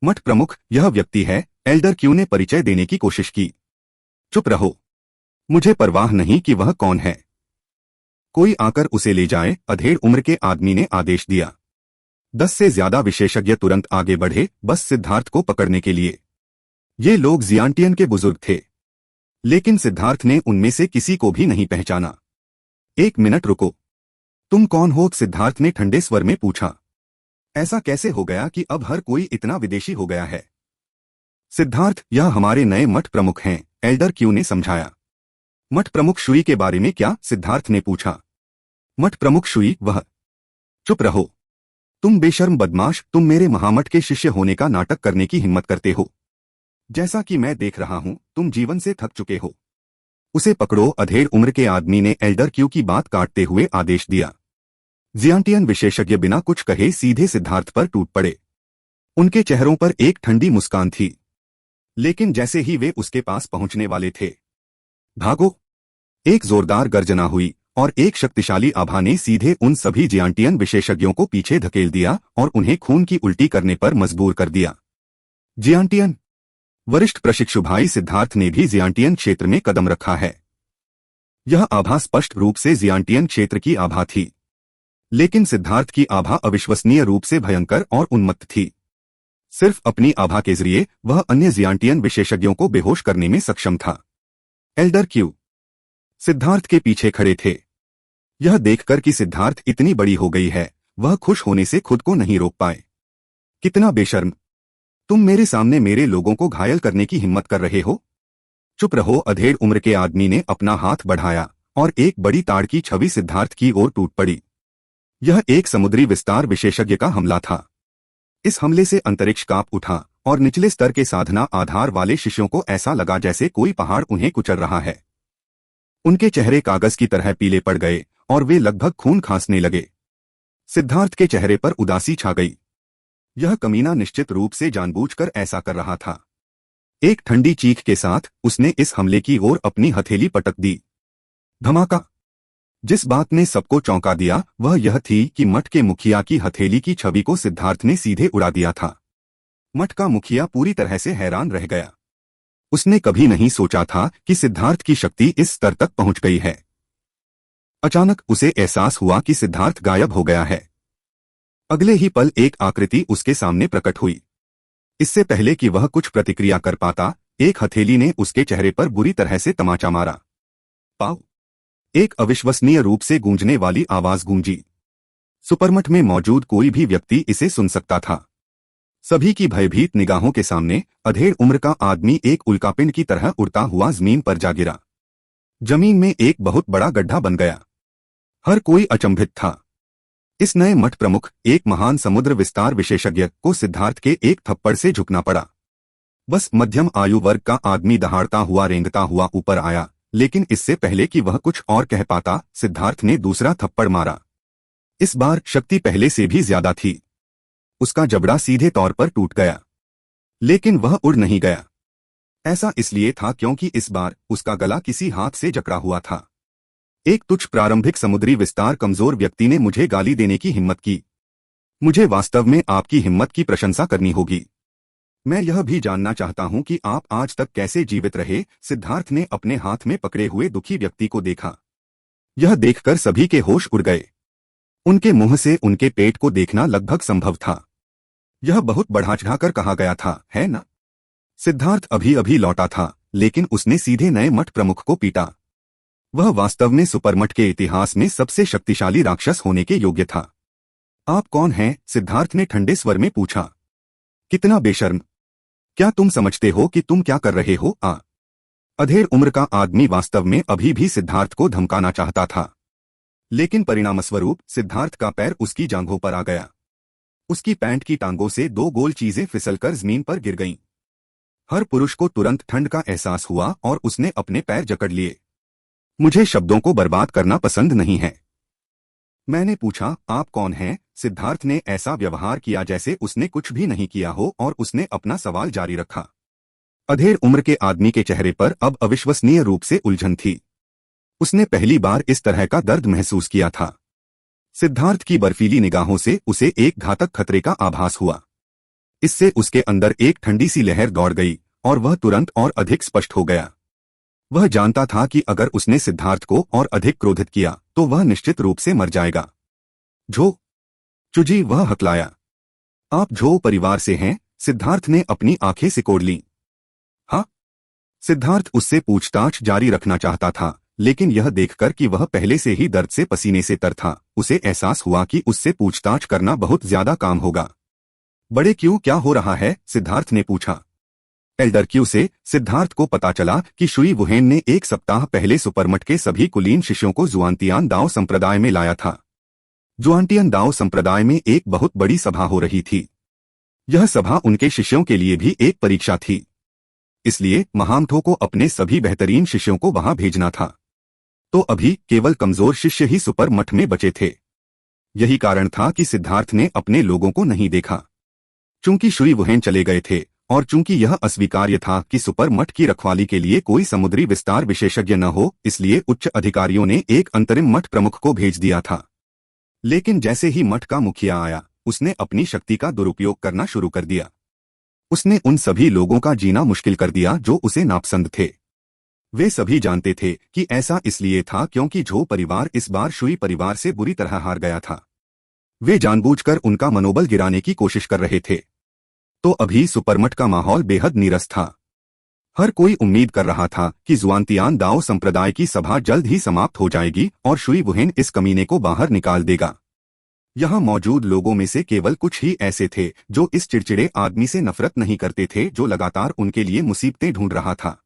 मठ प्रमुख, यह व्यक्ति है, एल्डर क्यू ने परिचय देने की कोशिश की। चुप रहो, मुझे परवाह नहीं कि वह कौन है। कोई आकर उसे ले जाए, अधेड़ उम्र के आदमी ने आदेश दिया। 10 से ज्यादा विशेषज्ञ तुरंत आगे बढ़े, बस सिद्धार्थ को पकड़ने के लिए। ये लोग जियांटियन के बुजुर्ग थे, लेकिन सिद्धार्थ ने उनमें से किसी को भी नहीं पहचाना। 1 मिनट रुको, तुम कौन हो? सिद्धार्थ ने ठंडे स्वर में पूछा। ऐसा कैसे हो गया कि अब हर कोई इतना विदेशी हो गया है? सिद्धार्थ, यह हमारे नए मठ प्रमुख हैं, एल्डर क्यू ने समझाया। मठ प्रमुख शुई के बारे में क्या? सिद्धार्थ ने पूछा। मठ प्रमुख शुई, वह? चुप रहो, तुम बेशर्म बदमाश, तुम मेरे महामठ के शिष्य होने का नाटक करने की हिम्मत करते हो। जैसा कि मैं देख रहा हूं तुम जीवन से थक चुके हो। उसे पकड़ो, अधेड़ उम्र के आदमी ने एल्डर क्यू की बात काटते हुए आदेश दिया। जियांटियन विशेषज्ञ बिना कुछ कहे सीधे सिद्धार्थ पर टूट पड़े। उनके चेहरों पर एक ठंडी मुस्कान थी, लेकिन जैसे ही वे उसके पास पहुंचने वाले थे, भागो! एक जोरदार गर्जना हुई और एक शक्तिशाली आभा ने सीधे उन सभी जियांटियन विशेषज्ञों को पीछे धकेल दिया और उन्हें खून की उल्टी करने पर मजबूर कर दिया। जियांटियन वरिष्ठ प्रशिक्षु भाई सिद्धार्थ ने भी जियांटियन क्षेत्र में कदम रखा है। यह आभा स्पष्ट रूप से जियांटियन क्षेत्र की आभा थी, लेकिन सिद्धार्थ की आभा अविश्वसनीय रूप से भयंकर और उन्मत्त थी। सिर्फ अपनी आभा के जरिए वह अन्य जियांटियन विशेषज्ञों को बेहोश करने में सक्षम था। एल्डर क्यू सिद्धार्थ के पीछे खड़े थे। यह देखकर कि सिद्धार्थ इतनी बड़ी हो गई है, वह खुश होने से खुद को नहीं रोक पाए। कितना बेशर्म! तुम मेरे सामने मेरे लोगों को घायल करने की हिम्मत कर रहे हो? चुप रहो! अधेड़ उम्र के आदमी ने अपना हाथ बढ़ाया और एक बड़ी ताड़ की छवि सिद्धार्थ की ओर टूट पड़ी। यह एक समुद्री विस्तार विशेषज्ञ का हमला था। इस हमले से अंतरिक्ष कांप उठा और निचले स्तर के साधना आधार वाले शिष्यों को ऐसा लगा जैसे कोई पहाड़ उन्हें कुचल रहा है। उनके चेहरे कागज की तरह पीले पड़ गए और वे लगभग खून खांसने लगे। सिद्धार्थ के चेहरे पर उदासी छा गई। यह कमीना निश्चित रूप से जानबूझकर ऐसा कर रहा था। एक ठंडी चीख के साथ उसने इस हमले की ओर अपनी हथेली पटक दी। धमाका। जिस बात ने सबको चौंका दिया वह यह थी कि मठ के मुखिया की हथेली की छवि को सिद्धार्थ ने सीधे उड़ा दिया था। मठ का मुखिया पूरी तरह से हैरान रह गया। उसने कभी नहीं सोचा था कि सिद्धार्थ की शक्ति इस स्तर तक पहुंच गई है। अचानक उसे एहसास हुआ कि सिद्धार्थ गायब हो गया है। अगले ही पल एक आकृति उसके सामने प्रकट हुई। इससे पहले कि वह कुछ प्रतिक्रिया कर पाता, एक हथेली ने उसके चेहरे पर बुरी तरह से तमाचा मारा। पाव! एक अविश्वसनीय रूप से गूंजने वाली आवाज गूंजी। सुपरमठ में मौजूद कोई भी व्यक्ति इसे सुन सकता था। सभी की भयभीत निगाहों के सामने अधेड़ उम्र का आदमी एक उल्कापिंड की तरह उड़ता हुआ जमीन पर जा गिरा। जमीन में एक बहुत बड़ा गड्ढा बन गया। हर कोई अचंभित था। इस नए मठ प्रमुख, एक महान समुद्र विस्तार विशेषज्ञ को सिद्धार्थ के एक थप्पड़ से झुकना पड़ा। बस मध्यम आयु वर्ग का आदमी दहाड़ता हुआ रेंगता हुआ ऊपर आया, लेकिन इससे पहले कि वह कुछ और कह पाता, सिद्धार्थ ने दूसरा थप्पड़ मारा। इस बार शक्ति पहले से भी ज्यादा थी। उसका जबड़ा सीधे तौर पर टूट गया, लेकिन वह उड़ नहीं गया। ऐसा इसलिए था क्योंकि इस बार उसका गला किसी हाथ से जकड़ा हुआ था। एक तुच्छ प्रारंभिक समुद्री विस्तार कमजोर व्यक्ति ने मुझे गाली देने की हिम्मत की। मुझे वास्तव में आपकी हिम्मत की प्रशंसा करनी होगी। मैं यह भी जानना चाहता हूं कि आप आज तक कैसे जीवित रहे। सिद्धार्थ ने अपने हाथ में पकड़े हुए दुखी व्यक्ति को देखा। यह देखकर सभी के होश उड़ गए। उनके मुंह से उनके पेट को देखना लगभग संभव था। यह बहुत बढ़ा-चढ़ाकर कहा गया था, है ना? सिद्धार्थ अभी अभी लौटा था, लेकिन उसने सीधे नए मठ प्रमुख को पीटा। वह वास्तव में सुपरमठ के इतिहास में सबसे शक्तिशाली राक्षस होने के योग्य था। आप कौन हैं? सिद्धार्थ ने ठंडे स्वर में पूछा। कितना बेशर्म! क्या तुम समझते हो कि तुम क्या कर रहे हो? अधेड़ उम्र का आदमी वास्तव में अभी भी सिद्धार्थ को धमकाना चाहता था, लेकिन परिणामस्वरूप सिद्धार्थ का पैर उसकी जांघों पर आ गया। उसकी पैंट की टांगों से दो गोल चीजें फिसलकर जमीन पर गिर गईं। हर पुरुष को तुरंत ठंड का एहसास हुआ और उसने अपने पैर जकड़ लिए। मुझे शब्दों को बर्बाद करना पसंद नहीं है। मैंने पूछा, आप कौन हैं? सिद्धार्थ ने ऐसा व्यवहार किया जैसे उसने कुछ भी नहीं किया हो और उसने अपना सवाल जारी रखा। अधेड़ उम्र के आदमी के चेहरे पर अब अविश्वसनीय रूप से उलझन थी। उसने पहली बार इस तरह का दर्द महसूस किया था। सिद्धार्थ की बर्फीली निगाहों से उसे एक घातक खतरे का आभास हुआ। इससे उसके अंदर एक ठंडी सी लहर दौड़ गई और वह तुरंत और अधिक स्पष्ट हो गया। वह जानता था कि अगर उसने सिद्धार्थ को और अधिक क्रोधित किया तो वह निश्चित रूप से मर जाएगा। झो चुजी, वह हकलाया। आप झो परिवार से हैं? सिद्धार्थ ने अपनी आंखें सिकोड़ लीं। हाँ? सिद्धार्थ उससे पूछताछ जारी रखना चाहता था, लेकिन यह देखकर कि वह पहले से ही दर्द से पसीने से तर था, उसे एहसास हुआ कि उससे पूछताछ करना बहुत ज्यादा काम होगा। बड़े क्यों, क्या हो रहा है? सिद्धार्थ ने पूछा। एल्डर क्यू से सिद्धार्थ को पता चला कि शुई वुहेन ने एक सप्ताह पहले सुपरमठ के सभी कुलीन शिष्यों को जुआनतियान दाओ संप्रदाय में लाया था। जुआनटियन दाओ संप्रदाय में एक बहुत बड़ी सभा हो रही थी। यह सभा उनके शिष्यों के लिए भी एक परीक्षा थी, इसलिए महामठो को अपने सभी बेहतरीन शिष्यों को वहां भेजना था। तो अभी केवल कमजोर शिष्य ही सुपरमठ में बचे थे। यही कारण था कि सिद्धार्थ ने अपने लोगों को नहीं देखा। चूंकि शुई वुहेन चले गए थे और चूंकि यह अस्वीकार्य था कि सुपरमठ की रखवाली के लिए कोई समुद्री विस्तार विशेषज्ञ न हो, इसलिए उच्च अधिकारियों ने एक अंतरिम मठ प्रमुख को भेज दिया था। लेकिन जैसे ही मठ का मुखिया आया, उसने अपनी शक्ति का दुरुपयोग करना शुरू कर दिया। उसने उन सभी लोगों का जीना मुश्किल कर दिया जो उसे नापसंद थे। वे सभी जानते थे कि ऐसा इसलिए था क्योंकि झो परिवार इस बार शुई परिवार से बुरी तरह हार गया था। वे जानबूझकर उनका मनोबल गिराने की कोशिश कर रहे थे। तो अभी सुपरमठ का माहौल बेहद नीरस था। हर कोई उम्मीद कर रहा था कि जुआनतियान दाओ संप्रदाय की सभा जल्द ही समाप्त हो जाएगी और शुई वुहेन इस कमीने को बाहर निकाल देगा। यहाँ मौजूद लोगों में से केवल कुछ ही ऐसे थे जो इस चिड़चिड़े आदमी से नफरत नहीं करते थे जो लगातार उनके लिए मुसीबतें ढूंढ रहा था।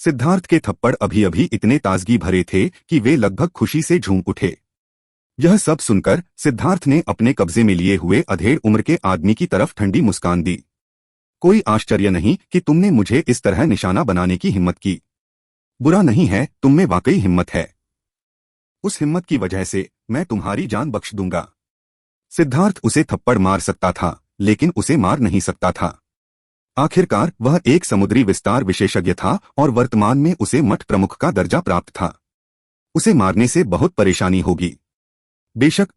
सिद्धार्थ के थप्पड़ अभी अभी इतने ताजगी भरे थे कि वे लगभग खुशी से झूम उठे। यह सब सुनकर सिद्धार्थ ने अपने कब्जे में लिए हुए अधेड़ उम्र के आदमी की तरफ ठंडी मुस्कान दी। कोई आश्चर्य नहीं कि तुमने मुझे इस तरह निशाना बनाने की हिम्मत की। बुरा नहीं है, तुम में वाकई हिम्मत है। उस हिम्मत की वजह से मैं तुम्हारी जान बख्श दूंगा। सिद्धार्थ उसे थप्पड़ मार सकता था, लेकिन उसे मार नहीं सकता था। आखिरकार वह एक समुद्री विस्तार विशेषज्ञ था और वर्तमान में उसे मठ प्रमुख का दर्जा प्राप्त था। उसे मारने से बहुत परेशानी होगी। बेशक,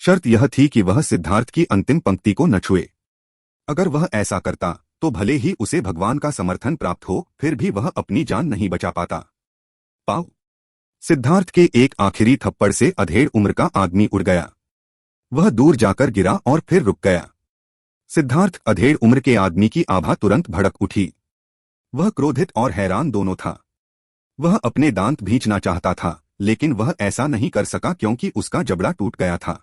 शर्त यह थी कि वह सिद्धार्थ की अंतिम पंक्ति को न छुए। अगर वह ऐसा करता तो भले ही उसे भगवान का समर्थन प्राप्त हो, फिर भी वह अपनी जान नहीं बचा पाता। पाव सिद्धार्थ के एक आखिरी थप्पड़ से अधेड़ उम्र का आदमी उड़ गया। वह दूर जाकर गिरा और फिर रुक गया। सिद्धार्थ अधेड़ उम्र के आदमी की आभा तुरंत भड़क उठी। वह क्रोधित और हैरान दोनों था। वह अपने दांत भींचना चाहता था, लेकिन वह ऐसा नहीं कर सका क्योंकि उसका जबड़ा टूट गया था।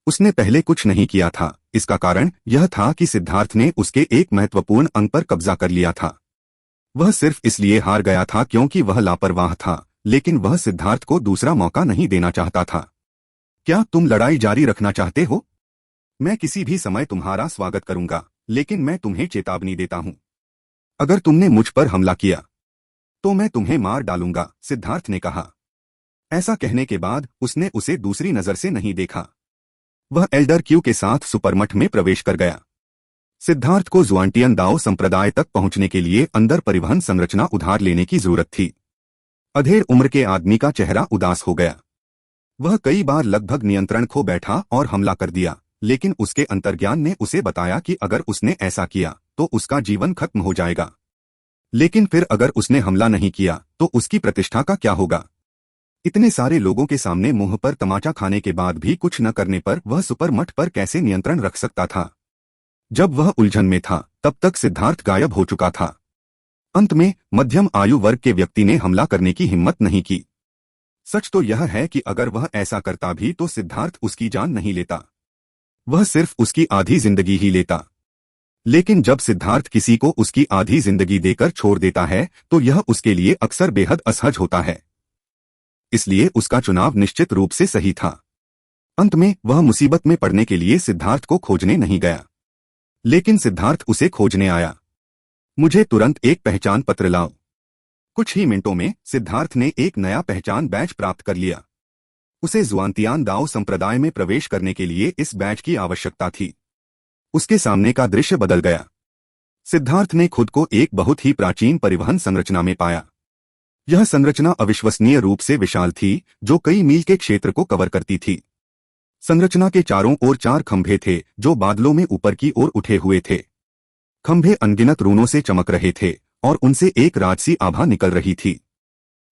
उसने पहले कुछ नहीं किया था। इसका कारण यह था कि सिद्धार्थ ने उसके एक महत्वपूर्ण अंग पर कब्जा कर लिया था। वह सिर्फ इसलिए हार गया था क्योंकि वह लापरवाह था, लेकिन वह सिद्धार्थ को दूसरा मौका नहीं देना चाहता था। क्या तुम लड़ाई जारी रखना चाहते हो? मैं किसी भी समय तुम्हारा स्वागत करूंगा, लेकिन मैं तुम्हें चेतावनी देता हूं। अगर तुमने मुझ पर हमला किया तो मैं तुम्हें मार डालूंगा, सिद्धार्थ ने कहा। ऐसा कहने के बाद उसने उसे दूसरी नजर से नहीं देखा। वह एल्डर क्यू के साथ सुपरमठ में प्रवेश कर गया। सिद्धार्थ को जुआंटियन दाओ संप्रदाय तक पहुंचने के लिए अंदर परिवहन संरचना उधार लेने की जरूरत थी। अधेड़ उम्र के आदमी का चेहरा उदास हो गया। वह कई बार लगभग नियंत्रण खो बैठा और हमला कर दिया, लेकिन उसके अंतर्ज्ञान ने उसे बताया कि अगर उसने ऐसा किया तो उसका जीवन खत्म हो जाएगा। लेकिन फिर अगर उसने हमला नहीं किया तो उसकी प्रतिष्ठा का क्या होगा? इतने सारे लोगों के सामने मुंह पर तमाचा खाने के बाद भी कुछ न करने पर वह सुपरमठ पर कैसे नियंत्रण रख सकता था? जब वह उलझन में था, तब तक सिद्धार्थ गायब हो चुका था। अंत में मध्यम आयु वर्ग के व्यक्ति ने हमला करने की हिम्मत नहीं की। सच तो यह है कि अगर वह ऐसा करता भी तो सिद्धार्थ उसकी जान नहीं लेता, वह सिर्फ उसकी आधी जिंदगी ही लेता। लेकिन जब सिद्धार्थ किसी को उसकी आधी जिंदगी देकर छोड़ देता है तो यह उसके लिए अक्सर बेहद असहज होता है। इसलिए उसका चुनाव निश्चित रूप से सही था। अंत में वह मुसीबत में पड़ने के लिए सिद्धार्थ को खोजने नहीं गया, लेकिन सिद्धार्थ उसे खोजने आया। मुझे तुरंत एक पहचान पत्र लाओ। कुछ ही मिनटों में सिद्धार्थ ने एक नया पहचान बैच प्राप्त कर लिया। उसे जुआंतियान दाओ संप्रदाय में प्रवेश करने के लिए इस बैच की आवश्यकता थी। उसके सामने का दृश्य बदल गया। सिद्धार्थ ने खुद को एक बहुत ही प्राचीन परिवहन संरचना में पाया। यह संरचना अविश्वसनीय रूप से विशाल थी, जो कई मील के क्षेत्र को कवर करती थी। संरचना के चारों ओर 4 खंभे थे जो बादलों में ऊपर की ओर उठे हुए थे। खंभे अनगिनत रूनों से चमक रहे थे और उनसे एक राजसी आभा निकल रही थी।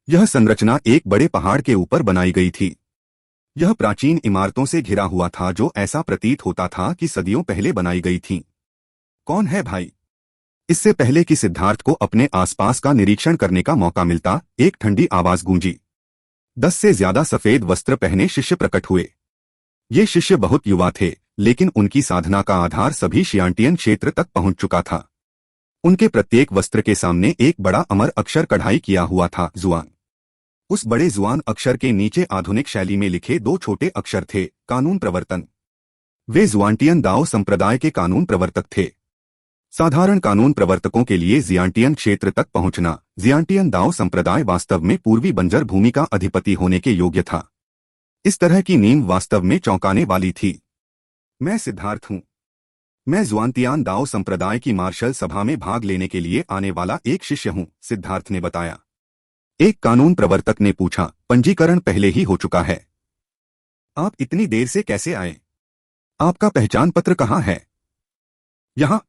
यह संरचना एक बड़े पहाड़ के ऊपर बनाई गई थी। यह प्राचीन इमारतों से घिरा हुआ था जो ऐसा प्रतीत होता था कि सदियों पहले बनाई गई थीं। कौन है भाई? इससे पहले कि सिद्धार्थ को अपने आसपास का निरीक्षण करने का मौका मिलता, एक ठंडी आवाज गूंजी। 10 से ज्यादा सफेद वस्त्र पहने शिष्य प्रकट हुए। ये शिष्य बहुत युवा थे, लेकिन उनकी साधना का आधार सभी शियांटियन क्षेत्र तक पहुंच चुका था। उनके प्रत्येक वस्त्र के सामने एक बड़ा अमर अक्षर कढ़ाई किया हुआ था, जुआन। उस बड़े जुआन अक्षर के नीचे आधुनिक शैली में लिखे 2 छोटे अक्षर थे, कानून प्रवर्तन। वे जुआंटियन दाओ संप्रदाय के कानून प्रवर्तक थे। साधारण कानून प्रवर्तकों के लिए जियांटियन क्षेत्र तक पहुंचना, जियांटियन दाओ संप्रदाय वास्तव में पूर्वी बंजर भूमि का अधिपति होने के योग्य था। इस तरह की नींव वास्तव में चौंकाने वाली थी। मैं सिद्धार्थ हूं। मैं जुआंतियान दाओ संप्रदाय की मार्शल सभा में भाग लेने के लिए आने वाला एक शिष्य हूं, सिद्धार्थ ने बताया। एक कानून प्रवर्तक ने पूछा, पंजीकरण पहले ही हो चुका है। आप इतनी देर से कैसे आए? आपका पहचान पत्र कहाँ है? यहां।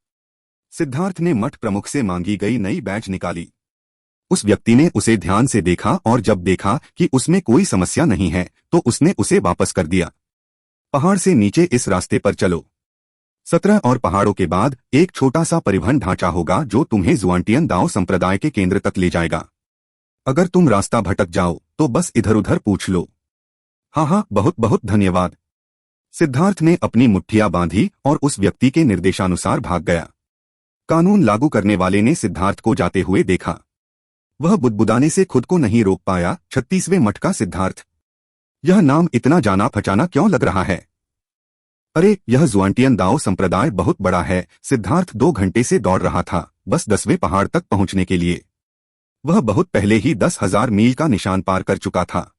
सिद्धार्थ ने मठ प्रमुख से मांगी गई नई बैच निकाली। उस व्यक्ति ने उसे ध्यान से देखा और जब देखा कि उसमें कोई समस्या नहीं है तो उसने उसे वापस कर दिया। पहाड़ से नीचे इस रास्ते पर चलो। 17 और पहाड़ों के बाद एक छोटा सा परिवहन ढांचा होगा जो तुम्हें जुआंटियन दाओ संप्रदाय के केंद्र तक ले जाएगा। अगर तुम रास्ता भटक जाओ तो बस इधर उधर पूछ लो। हाँ, बहुत बहुत धन्यवाद। सिद्धार्थ ने अपनी मुट्ठियां बांधी और उस व्यक्ति के निर्देशानुसार भाग गया। कानून लागू करने वाले ने सिद्धार्थ को जाते हुए देखा। वह बुदबुदाने से खुद को नहीं रोक पाया। 36वें मठ का सिद्धार्थ, यह नाम इतना जाना पहचाना क्यों लग रहा है? अरे, यह जुआंटियन दाओ संप्रदाय बहुत बड़ा है। सिद्धार्थ 2 घंटे से दौड़ रहा था, बस 10वें पहाड़ तक पहुंचने के लिए। वह बहुत पहले ही 10,000 मील का निशान पार कर चुका था।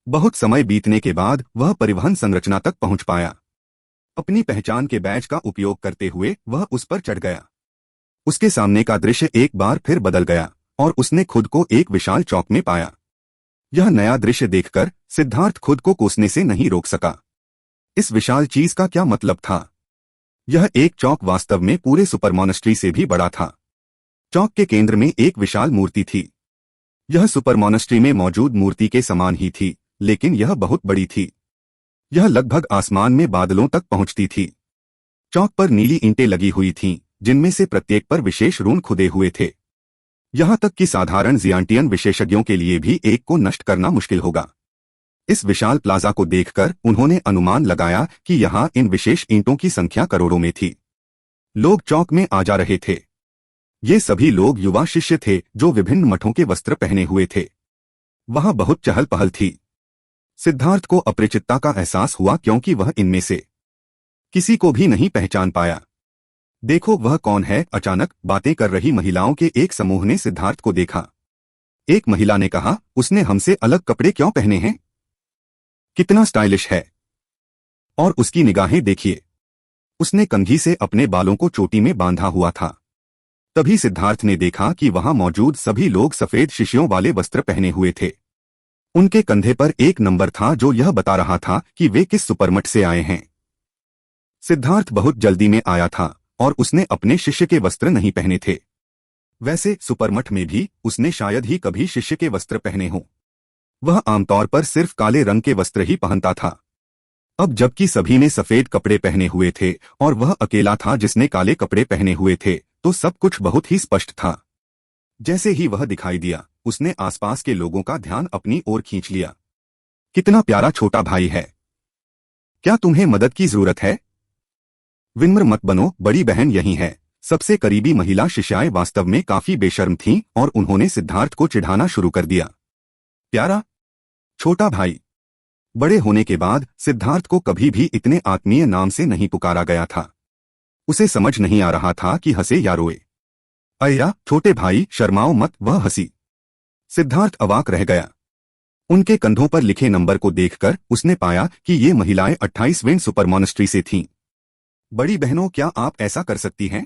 बहुत समय बीतने के बाद वह परिवहन संरचना तक पहुंच पाया। अपनी पहचान के बैज का उपयोग करते हुए वह उस पर चढ़ गया। उसके सामने का दृश्य एक बार फिर बदल गया और उसने खुद को एक विशाल चौक में पाया। यह नया दृश्य देखकर सिद्धार्थ खुद को कोसने से नहीं रोक सका। इस विशाल चीज का क्या मतलब था? यह एक चौक वास्तव में पूरे सुपर मॉनेस्ट्री से भी बड़ा था। चौक के केंद्र में एक विशाल मूर्ति थी। यह सुपर मॉनेस्ट्री में मौजूद मूर्ति के समान ही थी, लेकिन यह बहुत बड़ी थी। यह लगभग आसमान में बादलों तक पहुंचती थी। चौक पर नीली ईंटें लगी हुई थीं, जिनमें से प्रत्येक पर विशेष रून खुदे हुए थे। यहां तक कि साधारण जियांटियन विशेषज्ञों के लिए भी एक को नष्ट करना मुश्किल होगा। इस विशाल प्लाजा को देखकर उन्होंने अनुमान लगाया कि यहां इन विशेष ईंटों की संख्या करोड़ों में थी। लोग चौक में आ जा रहे थे। ये सभी लोग युवा शिष्य थे जो विभिन्न मठों के वस्त्र पहने हुए थे। वहां बहुत चहल पहल थी। सिद्धार्थ को अपरिचितता का एहसास हुआ क्योंकि वह इनमें से किसी को भी नहीं पहचान पाया। देखो वह कौन है? अचानक बातें कर रही महिलाओं के एक समूह ने सिद्धार्थ को देखा। एक महिला ने कहा, उसने हमसे अलग कपड़े क्यों पहने हैं? कितना स्टाइलिश है। और उसकी निगाहें देखिए, उसने कंघी से अपने बालों को चोटी में बांधा हुआ था। तभी सिद्धार्थ ने देखा कि वहां मौजूद सभी लोग सफेद शिशियों वाले वस्त्र पहने हुए थे। उनके कंधे पर एक नंबर था जो यह बता रहा था कि वे किस सुपरमठ से आए हैं। सिद्धार्थ बहुत जल्दी में आया था और उसने अपने शिष्य के वस्त्र नहीं पहने थे। वैसे सुपरमठ में भी उसने शायद ही कभी शिष्य के वस्त्र पहने हों। वह आमतौर पर सिर्फ काले रंग के वस्त्र ही पहनता था। अब जबकि सभी ने सफेद कपड़े पहने हुए थे और वह अकेला था जिसने काले कपड़े पहने हुए थे, तो सब कुछ बहुत ही स्पष्ट था। जैसे ही वह दिखाई दिया, उसने आसपास के लोगों का ध्यान अपनी ओर खींच लिया। कितना प्यारा छोटा भाई है। क्या तुम्हें मदद की जरूरत है? विनम्र मत बनो, बड़ी बहन यही है। सबसे करीबी महिला शिष्याएं वास्तव में काफी बेशर्म थीं और उन्होंने सिद्धार्थ को चिढ़ाना शुरू कर दिया। प्यारा छोटा भाई। बड़े होने के बाद सिद्धार्थ को कभी भी इतने आत्मीय नाम से नहीं पुकारा गया था। उसे समझ नहीं आ रहा था कि हंसे या रोए। अय्या छोटे भाई, शर्माओ मत, वह हंसी। सिद्धार्थ अवाक रह गया। उनके कंधों पर लिखे नंबर को देखकर उसने पाया कि ये महिलाएं 28वें सुपर मॉनेस्ट्री से थीं। बड़ी बहनों, क्या आप ऐसा कर सकती हैं?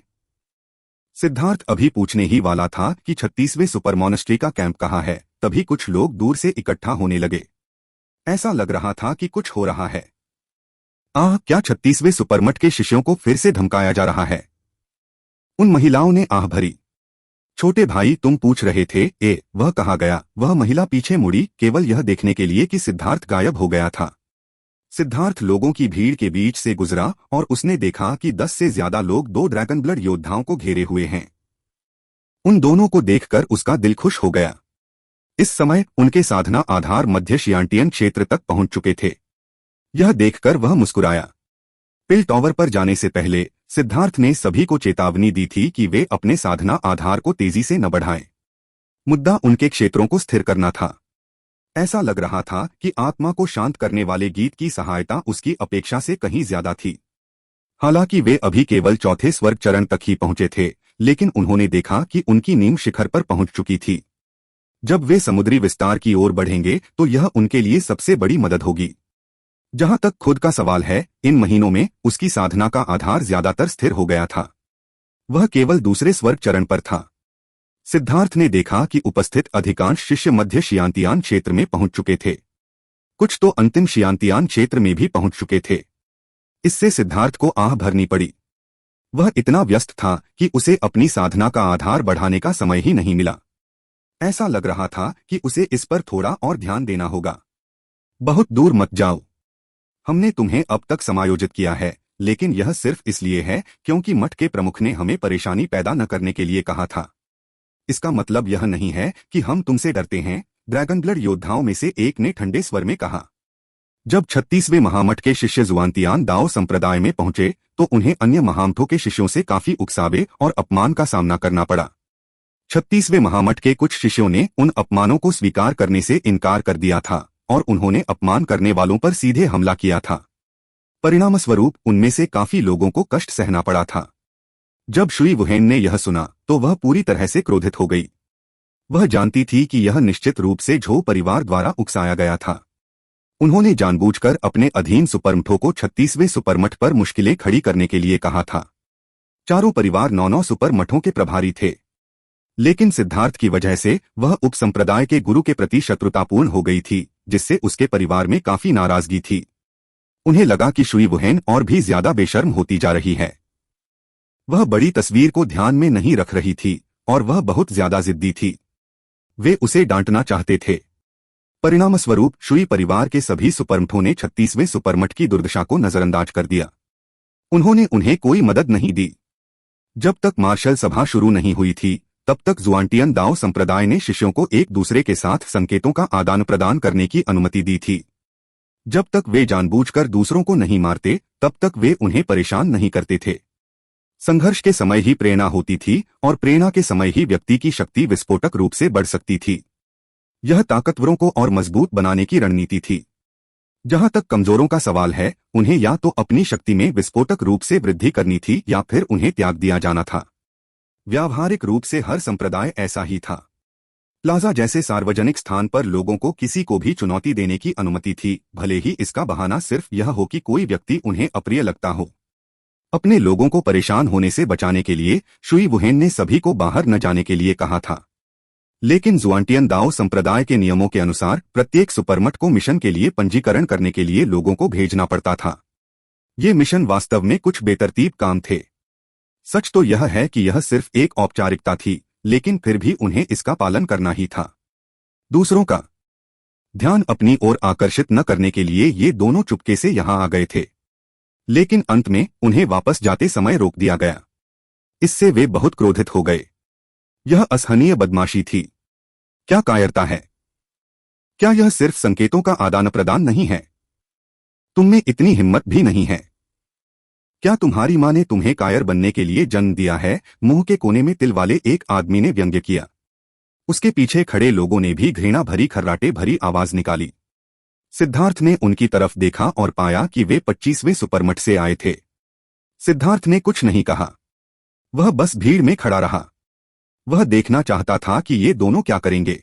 सिद्धार्थ अभी पूछने ही वाला था कि 36वें सुपर मॉनेस्ट्री का कैंप कहाँ है, तभी कुछ लोग दूर से इकट्ठा होने लगे। ऐसा लग रहा था कि कुछ हो रहा है। क्या 36वें सुपरमठ के शिष्यों को फिर से धमकाया जा रहा है? उन महिलाओं ने आह भरी। छोटे भाई, तुम पूछ रहे थे, वह कहाँ गया? वह महिला पीछे मुड़ी, केवल यह देखने के लिए कि सिद्धार्थ गायब हो गया था। सिद्धार्थ लोगों की भीड़ के बीच से गुजरा और उसने देखा कि 10 से ज्यादा लोग 2 ड्रैगन ब्लड योद्धाओं को घेरे हुए हैं। उन दोनों को देखकर उसका दिल खुश हो गया। इस समय उनके साधना आधार मध्य शियांटियन क्षेत्र तक पहुंच चुके थे। यह देखकर वह मुस्कुराया। पिल टॉवर पर जाने से पहले सिद्धार्थ ने सभी को चेतावनी दी थी कि वे अपने साधना आधार को तेजी से न बढ़ाएं। मुद्दा उनके क्षेत्रों को स्थिर करना था। ऐसा लग रहा था कि आत्मा को शांत करने वाले गीत की सहायता उसकी अपेक्षा से कहीं ज्यादा थी। हालांकि वे अभी केवल चौथे स्वर्ग चरण तक ही पहुंचे थे, लेकिन उन्होंने देखा कि उनकी नींव शिखर पर पहुंच चुकी थी। जब वे समुद्री विस्तार की ओर बढ़ेंगे तो यह उनके लिए सबसे बड़ी मदद होगी। जहां तक खुद का सवाल है, इन महीनों में उसकी साधना का आधार ज्यादातर स्थिर हो गया था। वह केवल दूसरे स्वर्ग चरण पर था। सिद्धार्थ ने देखा कि उपस्थित अधिकांश शिष्य मध्य शियांतियान क्षेत्र में पहुंच चुके थे। कुछ तो अंतिम शियांतियान क्षेत्र में भी पहुंच चुके थे। इससे सिद्धार्थ को आह भरनी पड़ी। वह इतना व्यस्त था कि उसे अपनी साधना का आधार बढ़ाने का समय ही नहीं मिला। ऐसा लग रहा था कि उसे इस पर थोड़ा और ध्यान देना होगा। बहुत दूर मत जाओ। हमने तुम्हें अब तक समायोजित किया है, लेकिन यह सिर्फ इसलिए है क्योंकि मठ के प्रमुख ने हमें परेशानी पैदा न करने के लिए कहा था। इसका मतलब यह नहीं है कि हम तुमसे डरते हैं, ड्रैगन ब्लड योद्धाओं में से एक ने ठंडे स्वर में कहा। जब 36वें महामठ के शिष्य जुआनतियान दाओ संप्रदाय में पहुंचे तो उन्हें अन्य महामठों के शिष्यों से काफी उकसावे और अपमान का सामना करना पड़ा। 36वें महामठ के कुछ शिष्यों ने उन अपमानों को स्वीकार करने से इनकार कर दिया था और उन्होंने अपमान करने वालों पर सीधे हमला किया था। परिणामस्वरूप उनमें से काफी लोगों को कष्ट सहना पड़ा था। जब शुई वुहेन ने यह सुना तो वह पूरी तरह से क्रोधित हो गई। वह जानती थी कि यह निश्चित रूप से झो परिवार द्वारा उकसाया गया था। उन्होंने जानबूझकर अपने अधीन सुपरमठों को 36वें सुपरमठ पर मुश्किलें खड़ी करने के लिए कहा था। चारों परिवार 9 सुपरमठों के प्रभारी थे, लेकिन सिद्धार्थ की वजह से वह उपसंप्रदाय के गुरु के प्रति शत्रुतापूर्ण हो गई थी, जिससे उसके परिवार में काफी नाराजगी थी। उन्हें लगा कि शुई वुहेन और भी ज्यादा बेशर्म होती जा रही है। वह बड़ी तस्वीर को ध्यान में नहीं रख रही थी और वह बहुत ज्यादा जिद्दी थी। वे उसे डांटना चाहते थे। परिणामस्वरूप शुई परिवार के सभी सुपरमठों ने 36वें सुपरमठ की दुर्दशा को नजरअंदाज कर दिया। उन्होंने उन्हें कोई मदद नहीं दी। जब तक मार्शल सभा शुरू नहीं हुई थी, तब तक जुआंटियन दाओ संप्रदाय ने शिष्यों को एक दूसरे के साथ संकेतों का आदान प्रदान करने की अनुमति दी थी। जब तक वे जानबूझकर दूसरों को नहीं मारते, तब तक वे उन्हें परेशान नहीं करते थे। संघर्ष के समय ही प्रेरणा होती थी और प्रेरणा के समय ही व्यक्ति की शक्ति विस्फोटक रूप से बढ़ सकती थी। यह ताकतवरों को और मजबूत बनाने की रणनीति थी। जहां तक कमजोरों का सवाल है, उन्हें या तो अपनी शक्ति में विस्फोटक रूप से वृद्धि करनी थी या फिर उन्हें त्याग दिया जाना था। व्यावहारिक रूप से हर संप्रदाय ऐसा ही था। प्लाजा जैसे सार्वजनिक स्थान पर लोगों को किसी को भी चुनौती देने की अनुमति थी, भले ही इसका बहाना सिर्फ यह हो कि कोई व्यक्ति उन्हें अप्रिय लगता हो। अपने लोगों को परेशान होने से बचाने के लिए शुई वुहेन ने सभी को बाहर न जाने के लिए कहा था। लेकिन जुआंटियन दाओ संप्रदाय के नियमों के अनुसार प्रत्येक सुपरमठ को मिशन के लिए पंजीकरण करने के लिए लोगों को भेजना पड़ता था। ये मिशन वास्तव में कुछ बेतरतीब काम थे। सच तो यह है कि यह सिर्फ एक औपचारिकता थी, लेकिन फिर भी उन्हें इसका पालन करना ही था। दूसरों का ध्यान अपनी ओर आकर्षित न करने के लिए ये दोनों चुपके से यहां आ गए थे, लेकिन अंत में उन्हें वापस जाते समय रोक दिया गया। इससे वे बहुत क्रोधित हो गए। यह असहनीय बदमाशी थी। क्या कायरता है? क्या यह सिर्फ संकेतों का आदान प्रदान नहीं है? तुममें इतनी हिम्मत भी नहीं है? क्या तुम्हारी माँ ने तुम्हें कायर बनने के लिए जन्म दिया है? मुंह के कोने में तिल वाले एक आदमी ने व्यंग्य किया। उसके पीछे खड़े लोगों ने भी घृणा भरी खर्राटे भरी आवाज निकाली। सिद्धार्थ ने उनकी तरफ देखा और पाया कि वे 25वें सुपरमठ से आए थे। सिद्धार्थ ने कुछ नहीं कहा। वह बस भीड़ में खड़ा रहा। वह देखना चाहता था कि ये दोनों क्या करेंगे।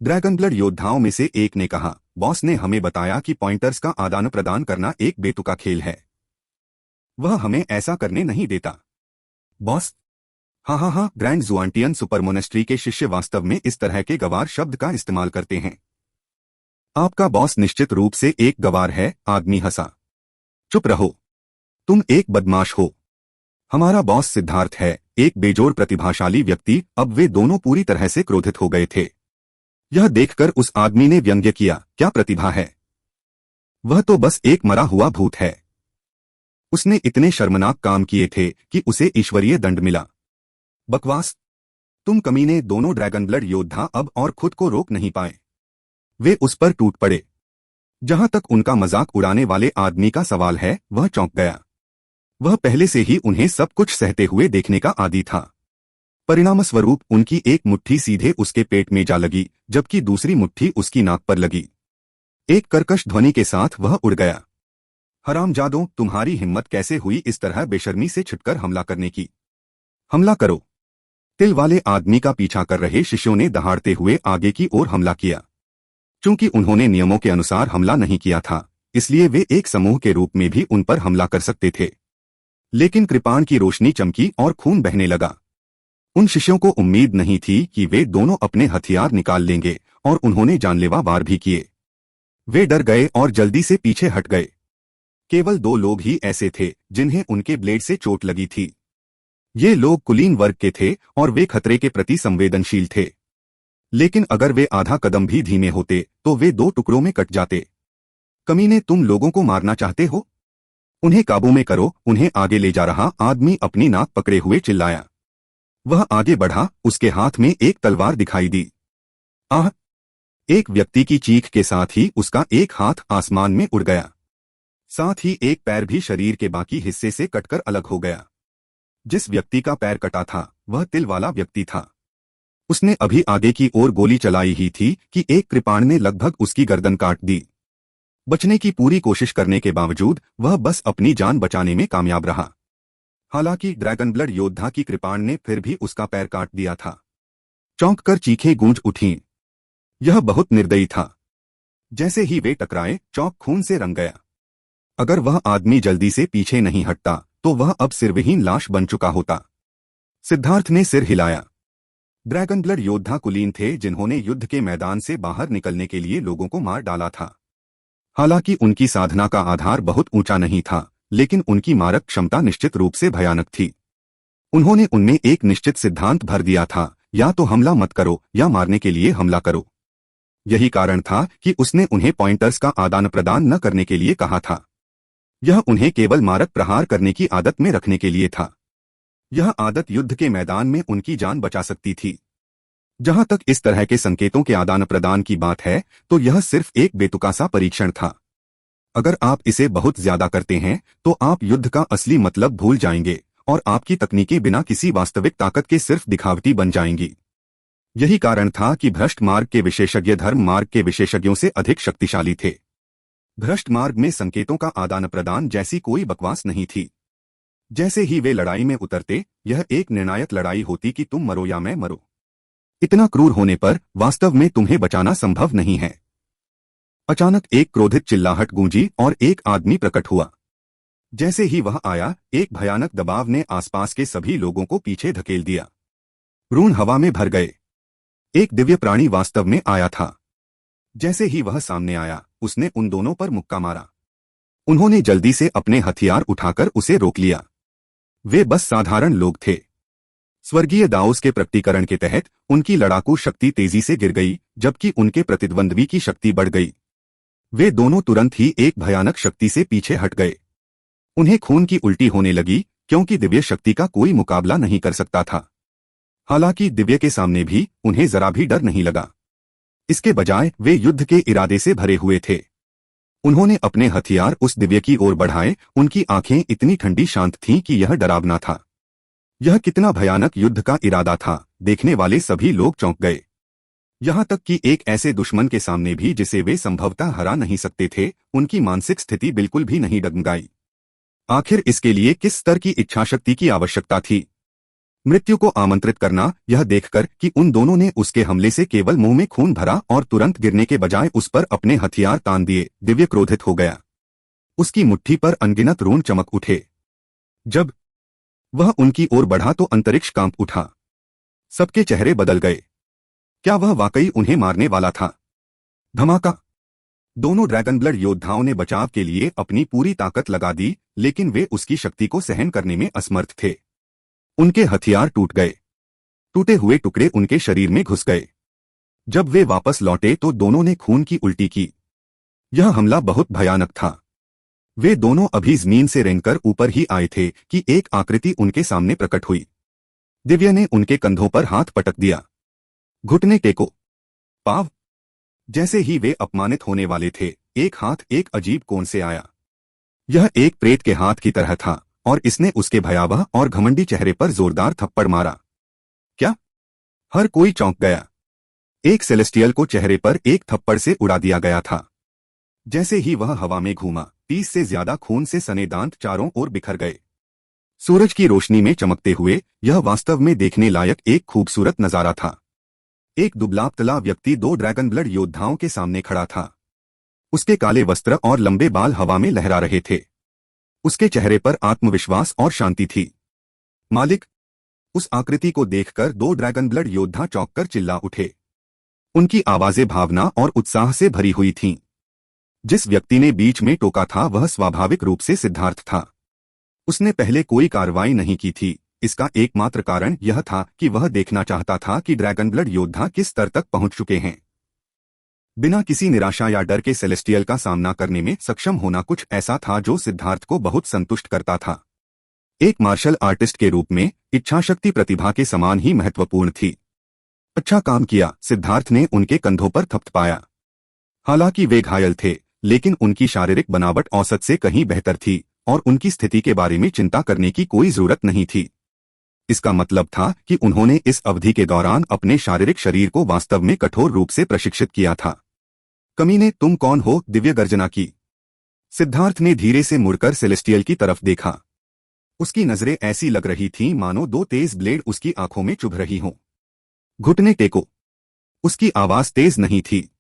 ड्रैगनब्लड योद्धाओं में से एक ने कहा, बॉस ने हमें बताया कि पॉइंटर्स का आदान प्रदान करना एक बेतुका खेल है। वह हमें ऐसा करने नहीं देता। बॉस? हाँ, ग्रैंड जुआंटियन सुपर मोनेस्ट्री के शिष्य वास्तव में इस तरह के गवार शब्द का इस्तेमाल करते हैं। आपका बॉस निश्चित रूप से एक गवार है, आदमी हंसा। चुप रहो, तुम एक बदमाश हो। हमारा बॉस सिद्धार्थ है, एक बेजोड़ प्रतिभाशाली व्यक्ति। अब वे दोनों पूरी तरह से क्रोधित हो गए थे। यह देखकर उस आदमी ने व्यंग्य किया, क्या प्रतिभा है? वह तो बस एक मरा हुआ भूत है। उसने इतने शर्मनाक काम किए थे कि उसे ईश्वरीय दंड मिला। बकवास! तुम कमीने! दोनों ड्रैगनब्लड योद्धा अब और खुद को रोक नहीं पाए। वे उस पर टूट पड़े। जहां तक उनका मजाक उड़ाने वाले आदमी का सवाल है, वह चौंक गया। वह पहले से ही उन्हें सब कुछ सहते हुए देखने का आदी था। परिणामस्वरूप उनकी एक मुट्ठी सीधे उसके पेट में जा लगी, जबकि दूसरी मुट्ठी उसकी नाक पर लगी। एक कर्कश ध्वनि के साथ वह उड़ गया। हरामजादों, तुम्हारी हिम्मत कैसे हुई इस तरह बेशर्मी से छिपकर हमला करने की? हमला करो! तिल वाले आदमी का पीछा कर रहे शिष्यों ने दहाड़ते हुए आगे की ओर हमला किया। चूंकि उन्होंने नियमों के अनुसार हमला नहीं किया था, इसलिए वे एक समूह के रूप में भी उन पर हमला कर सकते थे। लेकिन कृपाण की रोशनी चमकी और खून बहने लगा। उन शिष्यों को उम्मीद नहीं थी कि वे दोनों अपने हथियार निकाल लेंगे, और उन्होंने जानलेवा वार भी किए। वे डर गए और जल्दी से पीछे हट गए। केवल 2 लोग ही ऐसे थे जिन्हें उनके ब्लेड से चोट लगी थी। ये लोग कुलीन वर्ग के थे और वे खतरे के प्रति संवेदनशील थे। लेकिन अगर वे आधा कदम भी धीमे होते तो वे 2 टुकड़ों में कट जाते। कमीने, तुम लोगों को मारना चाहते हो? उन्हें काबू में करो! उन्हें आगे ले जा रहा आदमी अपनी नाक पकड़े हुए चिल्लाया। वह आगे बढ़ा, उसके हाथ में एक तलवार दिखाई दी। आह! एक व्यक्ति की चीख के साथ ही उसका एक हाथ आसमान में उड़ गया। साथ ही एक पैर भी शरीर के बाकी हिस्से से कटकर अलग हो गया। जिस व्यक्ति का पैर कटा था, वह तिल वाला व्यक्ति था। उसने अभी आगे की ओर गोली चलाई ही थी कि एक कृपाण ने लगभग उसकी गर्दन काट दी। बचने की पूरी कोशिश करने के बावजूद वह बस अपनी जान बचाने में कामयाब रहा। हालांकि ड्रैगनब्लड योद्धा की कृपाण ने फिर भी उसका पैर काट दिया था। चौंक कर चीखें गूंज उठीं। यह बहुत निर्दयी था। जैसे ही वे टकराए, चौक खून से रंग गया। अगर वह आदमी जल्दी से पीछे नहीं हटता तो वह अब सिरविहीन लाश बन चुका होता। सिद्धार्थ ने सिर हिलाया। ड्रैगन ब्लड योद्धा कुलीन थे जिन्होंने युद्ध के मैदान से बाहर निकलने के लिए लोगों को मार डाला था। हालांकि उनकी साधना का आधार बहुत ऊंचा नहीं था, लेकिन उनकी मारक क्षमता निश्चित रूप से भयानक थी। उन्होंने उनमें एक निश्चित सिद्धांत भर दिया था, या तो हमला मत करो या मारने के लिए हमला करो। यही कारण था कि उसने उन्हें पॉइंटर्स का आदान प्रदान न करने के लिए कहा था। यह उन्हें केवल मारक प्रहार करने की आदत में रखने के लिए था। यह आदत युद्ध के मैदान में उनकी जान बचा सकती थी। जहां तक इस तरह के संकेतों के आदान प्रदान की बात है, तो यह सिर्फ एक बेतुका सा परीक्षण था। अगर आप इसे बहुत ज्यादा करते हैं तो आप युद्ध का असली मतलब भूल जाएंगे और आपकी तकनीकें बिना किसी वास्तविक ताकत के सिर्फ दिखावटी बन जाएंगी। यही कारण था कि भ्रष्ट मार्ग के विशेषज्ञ धर्म मार्ग के विशेषज्ञों से अधिक शक्तिशाली थे। भ्रष्ट मार्ग में संकेतों का आदान प्रदान जैसी कोई बकवास नहीं थी। जैसे ही वे लड़ाई में उतरते, यह एक निर्णायक लड़ाई होती कि तुम मरो या मैं मरो। इतना क्रूर होने पर वास्तव में तुम्हें बचाना संभव नहीं है। अचानक एक क्रोधित चिल्लाहट गूंजी और एक आदमी प्रकट हुआ। जैसे ही वह आया, एक भयानक दबाव ने आसपास के सभी लोगों को पीछे धकेल दिया। रून हवा में भर गए। एक दिव्य प्राणी वास्तव में आया था। जैसे ही वह सामने आया, उसने उन दोनों पर मुक्का मारा। उन्होंने जल्दी से अपने हथियार उठाकर उसे रोक लिया। वे बस साधारण लोग थे। स्वर्गीय दाओस के प्रकटीकरण के तहत उनकी लड़ाकू शक्ति तेजी से गिर गई, जबकि उनके प्रतिद्वंद्वी की शक्ति बढ़ गई। वे दोनों तुरंत ही एक भयानक शक्ति से पीछे हट गए। उन्हें खून की उल्टी होने लगी, क्योंकि दिव्य शक्ति का कोई मुकाबला नहीं कर सकता था। हालांकि दिव्य के सामने भी उन्हें जरा भी डर नहीं लगा। इसके बजाय वे युद्ध के इरादे से भरे हुए थे। उन्होंने अपने हथियार उस दिव्य की ओर बढ़ाए। उनकी आंखें इतनी ठंडी शांत थीं कि यह डरावना था। यह कितना भयानक युद्ध का इरादा था, देखने वाले सभी लोग चौंक गए। यहां तक कि एक ऐसे दुश्मन के सामने भी जिसे वे संभवतः हरा नहीं सकते थे, उनकी मानसिक स्थिति बिल्कुल भी नहीं डगमगाई। आखिर इसके लिए किस स्तर की इच्छाशक्ति की आवश्यकता थी? मृत्यु को आमंत्रित करना, यह देखकर कि उन दोनों ने उसके हमले से केवल मुंह में खून भरा और तुरंत गिरने के बजाय उस पर अपने हथियार तान दिए। दिव्य क्रोधित हो गया। उसकी मुट्ठी पर अनगिनत रून चमक उठे। जब वह उनकी ओर बढ़ा तो अंतरिक्ष कांप उठा। सबके चेहरे बदल गए। क्या वह वाकई उन्हें मारने वाला था? धमाका! दोनों ड्रैगन ब्लड योद्धाओं ने बचाव के लिए अपनी पूरी ताकत लगा दी, लेकिन वे उसकी शक्ति को सहन करने में असमर्थ थे। उनके हथियार टूट गए। टूटे हुए टुकड़े उनके शरीर में घुस गए। जब वे वापस लौटे तो दोनों ने खून की उल्टी की। यह हमला बहुत भयानक था। वे दोनों अभी जमीन से रेंगकर ऊपर ही आए थे कि एक आकृति उनके सामने प्रकट हुई। दिव्या ने उनके कंधों पर हाथ पटक दिया। घुटने टेको। पाव! जैसे ही वे अपमानित होने वाले थे, एक हाथ एक अजीब कोण से आया। यह एक प्रेत के हाथ की तरह था और इसने उसके भयावह और घमंडी चेहरे पर जोरदार थप्पड़ मारा। क्या? हर कोई चौंक गया। एक सेलेस्टियल को चेहरे पर एक थप्पड़ से उड़ा दिया गया था। जैसे ही वह हवा में घूमा, 30 से ज्यादा खून से सने दांत चारों ओर बिखर गए। सूरज की रोशनी में चमकते हुए यह वास्तव में देखने लायक एक खूबसूरत नजारा था। एक दुबला पतला व्यक्ति दो ड्रैगन ब्लड योद्धाओं के सामने खड़ा था। उसके काले वस्त्र और लंबे बाल हवा में लहरा रहे थे। उसके चेहरे पर आत्मविश्वास और शांति थी। मालिक! उस आकृति को देखकर दो ड्रैगन ब्लड योद्धा चौंककर चिल्ला उठे। उनकी आवाजें भावना और उत्साह से भरी हुई थीं। जिस व्यक्ति ने बीच में टोका था वह स्वाभाविक रूप से सिद्धार्थ था। उसने पहले कोई कार्रवाई नहीं की थी। इसका एकमात्र कारण यह था कि वह देखना चाहता था कि ड्रैगन ब्लड योद्धा किस स्तर तक पहुंच चुके हैं। बिना किसी निराशा या डर के सेलेस्टियल का सामना करने में सक्षम होना कुछ ऐसा था जो सिद्धार्थ को बहुत संतुष्ट करता था। एक मार्शल आर्टिस्ट के रूप में इच्छाशक्ति प्रतिभा के समान ही महत्वपूर्ण थी। अच्छा काम किया, सिद्धार्थ ने उनके कंधों पर थपथपाया। हालांकि वे घायल थे, लेकिन उनकी शारीरिक बनावट औसत से कहीं बेहतर थी और उनकी स्थिति के बारे में चिंता करने की कोई जरूरत नहीं थी। इसका मतलब था कि उन्होंने इस अवधि के दौरान अपने शारीरिक शरीर को वास्तव में कठोर रूप से प्रशिक्षित किया था। कमीने, तुम कौन हो? दिव्य गर्जना की। सिद्धार्थ ने धीरे से मुड़कर सेलेस्टियल की तरफ देखा। उसकी नजरें ऐसी लग रही थीं मानो दो तेज ब्लेड उसकी आंखों में चुभ रही हों। घुटने टेको। उसकी आवाज तेज नहीं थी।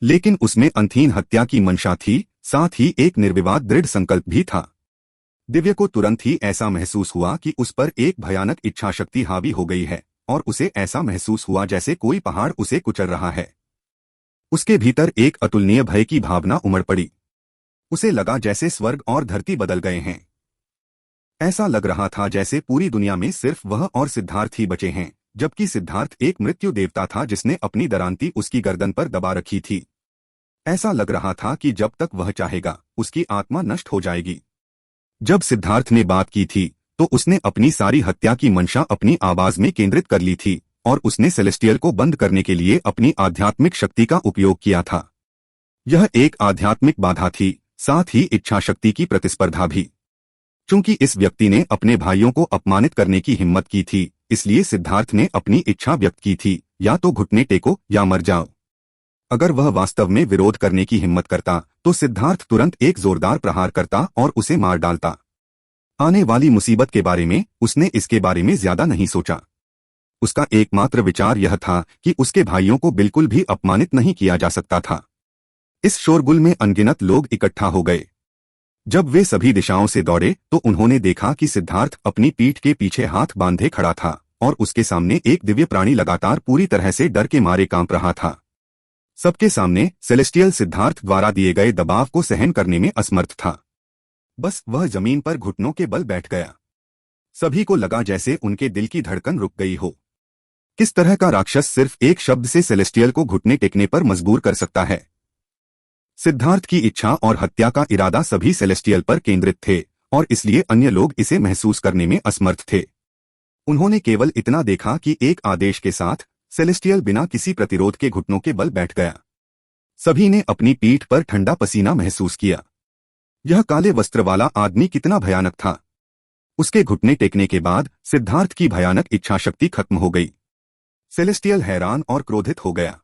लेकिन उसमें अंतहीन हत्या की मंशा थी, साथ ही एक निर्विवाद दृढ़ संकल्प भी था। दिव्य को तुरंत ही ऐसा महसूस हुआ कि उस पर एक भयानक इच्छाशक्ति हावी हो गई है, और उसे ऐसा महसूस हुआ जैसे कोई पहाड़ उसे कुचल रहा है। उसके भीतर एक अतुलनीय भय की भावना उमड़ पड़ी। उसे लगा जैसे स्वर्ग और धरती बदल गए हैं। ऐसा लग रहा था जैसे पूरी दुनिया में सिर्फ वह और सिद्धार्थ ही बचे हैं, जबकि सिद्धार्थ एक मृत्यु देवता था जिसने अपनी दरांती उसकी गर्दन पर दबा रखी थी। ऐसा लग रहा था कि जब तक वह चाहेगा उसकी आत्मा नष्ट हो जाएगी। जब सिद्धार्थ ने बात की थी तो उसने अपनी सारी हत्या की मंशा अपनी आवाज में केंद्रित कर ली थी, और उसने सेलेस्टियल को बंद करने के लिए अपनी आध्यात्मिक शक्ति का उपयोग किया था। यह एक आध्यात्मिक बाधा थी, साथ ही इच्छा शक्ति की प्रतिस्पर्धा भी। चूंकि इस व्यक्ति ने अपने भाइयों को अपमानित करने की हिम्मत की थी, इसलिए सिद्धार्थ ने अपनी इच्छा व्यक्त की थी, या तो घुटने टेको या मर जाओ। अगर वह वास्तव में विरोध करने की हिम्मत करता तो सिद्धार्थ तुरंत एक जोरदार प्रहार करता और उसे मार डालता। आने वाली मुसीबत के बारे में उसने इसके बारे में ज्यादा नहीं सोचा। उसका एकमात्र विचार यह था कि उसके भाइयों को बिल्कुल भी अपमानित नहीं किया जा सकता था। इस शोरगुल में अनगिनत लोग इकट्ठा हो गए। जब वे सभी दिशाओं से दौड़े तो उन्होंने देखा कि सिद्धार्थ अपनी पीठ के पीछे हाथ बांधे खड़ा था, और उसके सामने एक दिव्य प्राणी लगातार पूरी तरह से डर के मारे कांप रहा था। सबके सामने सेलेस्टियल सिद्धार्थ द्वारा दिए गए दबाव को सहन करने में असमर्थ था। बस वह जमीन पर घुटनों के बल बैठ गया। सभी को लगा जैसे उनके दिल की धड़कन रुक गई हो। किस तरह का राक्षस सिर्फ एक शब्द से सेलेस्टियल को घुटने टेकने पर मजबूर कर सकता है। सिद्धार्थ की इच्छा और हत्या का इरादा सभी सेलेस्टियल पर केंद्रित थे, और इसलिए अन्य लोग इसे महसूस करने में असमर्थ थे। उन्होंने केवल इतना देखा कि एक आदेश के साथ सेलेस्टियल बिना किसी प्रतिरोध के घुटनों के बल बैठ गया। सभी ने अपनी पीठ पर ठंडा पसीना महसूस किया। यह काले वस्त्र वाला आदमी कितना भयानक था। उसके घुटने टेकने के बाद सिद्धार्थ की भयानक इच्छाशक्ति खत्म हो गई। सेलेस्टियल हैरान और क्रोधित हो गया।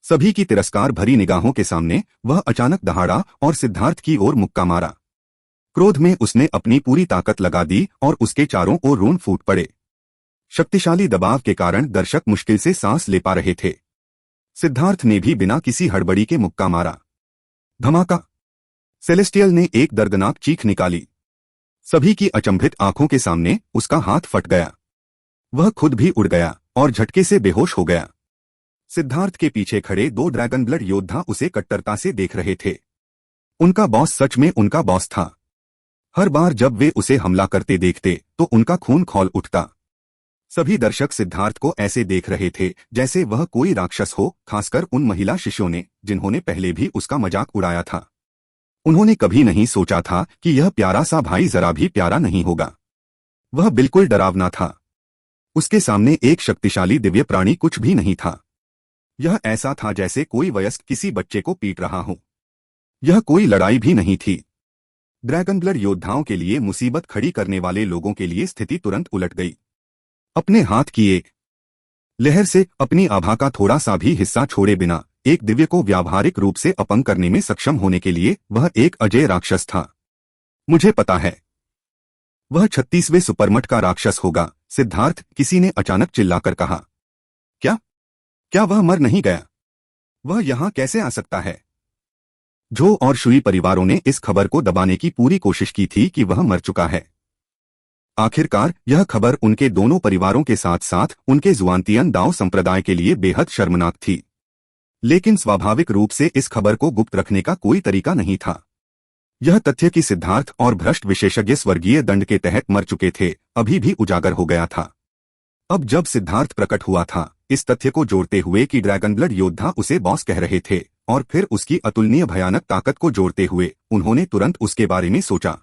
सभी की तिरस्कार भरी निगाहों के सामने वह अचानक दहाड़ा और सिद्धार्थ की ओर मुक्का मारा। क्रोध में उसने अपनी पूरी ताकत लगा दी और उसके चारों ओर रून फूट पड़े। शक्तिशाली दबाव के कारण दर्शक मुश्किल से सांस ले पा रहे थे। सिद्धार्थ ने भी बिना किसी हड़बड़ी के मुक्का मारा। धमाका! सेलेस्टियल ने एक दर्दनाक चीख निकाली। सभी की अचंभित आंखों के सामने उसका हाथ फट गया। वह खुद भी उड़ गया और झटके से बेहोश हो गया। सिद्धार्थ के पीछे खड़े दो ड्रैगन ब्लड योद्धा उसे कट्टरता से देख रहे थे। उनका बॉस सच में उनका बॉस था। हर बार जब वे उसे हमला करते देखते तो उनका खून खौल उठता। सभी दर्शक सिद्धार्थ को ऐसे देख रहे थे जैसे वह कोई राक्षस हो, खासकर उन महिला शिष्यों ने जिन्होंने पहले भी उसका मजाक उड़ाया था। उन्होंने कभी नहीं सोचा था कि यह प्यारा सा भाई जरा भी प्यारा नहीं होगा। वह बिल्कुल डरावना था। उसके सामने एक शक्तिशाली दिव्य प्राणी कुछ भी नहीं था। यह ऐसा था जैसे कोई वयस्क किसी बच्चे को पीट रहा हो। यह कोई लड़ाई भी नहीं थी। ड्रैगन ब्लड योद्धाओं के लिए मुसीबत खड़ी करने वाले लोगों के लिए स्थिति तुरंत उलट गई। अपने हाथ की एक लहर से अपनी आभा का थोड़ा सा भी हिस्सा छोड़े बिना एक दिव्य को व्यावहारिक रूप से अपंग करने में सक्षम होने के लिए वह एक अजेय राक्षस था। मुझे पता है वह 36वें सुपरमट का राक्षस होगा, सिद्धार्थ किसी ने अचानक चिल्लाकर कहा। क्या क्या वह मर नहीं गया? वह यहां कैसे आ सकता है? झो और शुई परिवारों ने इस खबर को दबाने की पूरी कोशिश की थी कि वह मर चुका है। आखिरकार यह खबर उनके दोनों परिवारों के साथ साथ उनके जुआनतियन दाओ संप्रदाय के लिए बेहद शर्मनाक थी। लेकिन स्वाभाविक रूप से इस खबर को गुप्त रखने का कोई तरीका नहीं था। यह तथ्य कि सिद्धार्थ और भ्रष्ट विशेषज्ञ स्वर्गीय दंड के तहत मर चुके थे अभी भी उजागर हो गया था। अब जब सिद्धार्थ प्रकट हुआ था, इस तथ्य को जोड़ते हुए कि ड्रैगन ब्लड योद्धा उसे बॉस कह रहे थे, और फिर उसकी अतुलनीय भयानक ताकत को जोड़ते हुए उन्होंने तुरंत उसके बारे में सोचा।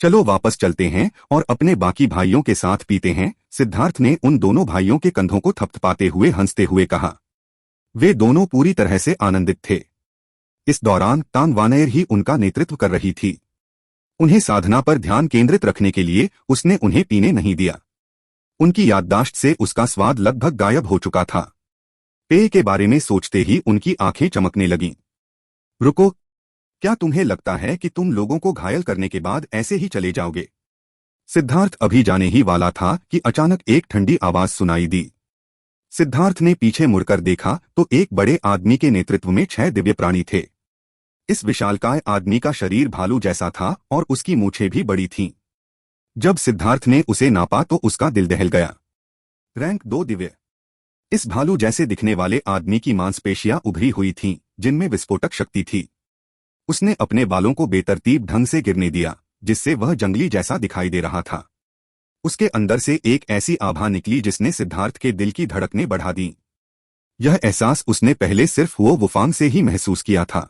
चलो वापस चलते हैं और अपने बाकी भाइयों के साथ पीते हैं, सिद्धार्थ ने उन दोनों भाइयों के कंधों को थपथपाते हुए हंसते हुए कहा। वे दोनों पूरी तरह से आनंदित थे। इस दौरान तांग वानर ही उनका नेतृत्व कर रही थी। उन्हें साधना पर ध्यान केंद्रित रखने के लिए उसने उन्हें पीने नहीं दिया। उनकी याददाश्त से उसका स्वाद लगभग गायब हो चुका था। पेय के बारे में सोचते ही उनकी आंखें चमकने लगीं। रुको, क्या तुम्हें लगता है कि तुम लोगों को घायल करने के बाद ऐसे ही चले जाओगे? सिद्धार्थ अभी जाने ही वाला था कि अचानक एक ठंडी आवाज सुनाई दी। सिद्धार्थ ने पीछे मुड़कर देखा तो एक बड़े आदमी के नेतृत्व में 6 दिव्य प्राणी थे। इस विशालकाय आदमी का शरीर भालू जैसा था और उसकी मूछें भी बड़ी थीं। जब सिद्धार्थ ने उसे नापा तो उसका दिल दहल गया। रैंक 2 दिव्य। इस भालू जैसे दिखने वाले आदमी की मांसपेशियां उभरी हुई थीं, जिनमें विस्फोटक शक्ति थी। उसने अपने बालों को बेतरतीब ढंग से गिरने दिया, जिससे वह जंगली जैसा दिखाई दे रहा था। उसके अंदर से एक ऐसी आभा निकली जिसने सिद्धार्थ के दिल की धड़कनें बढ़ा दी। यह एहसास उसने पहले सिर्फ वो वुफांग से ही महसूस किया था,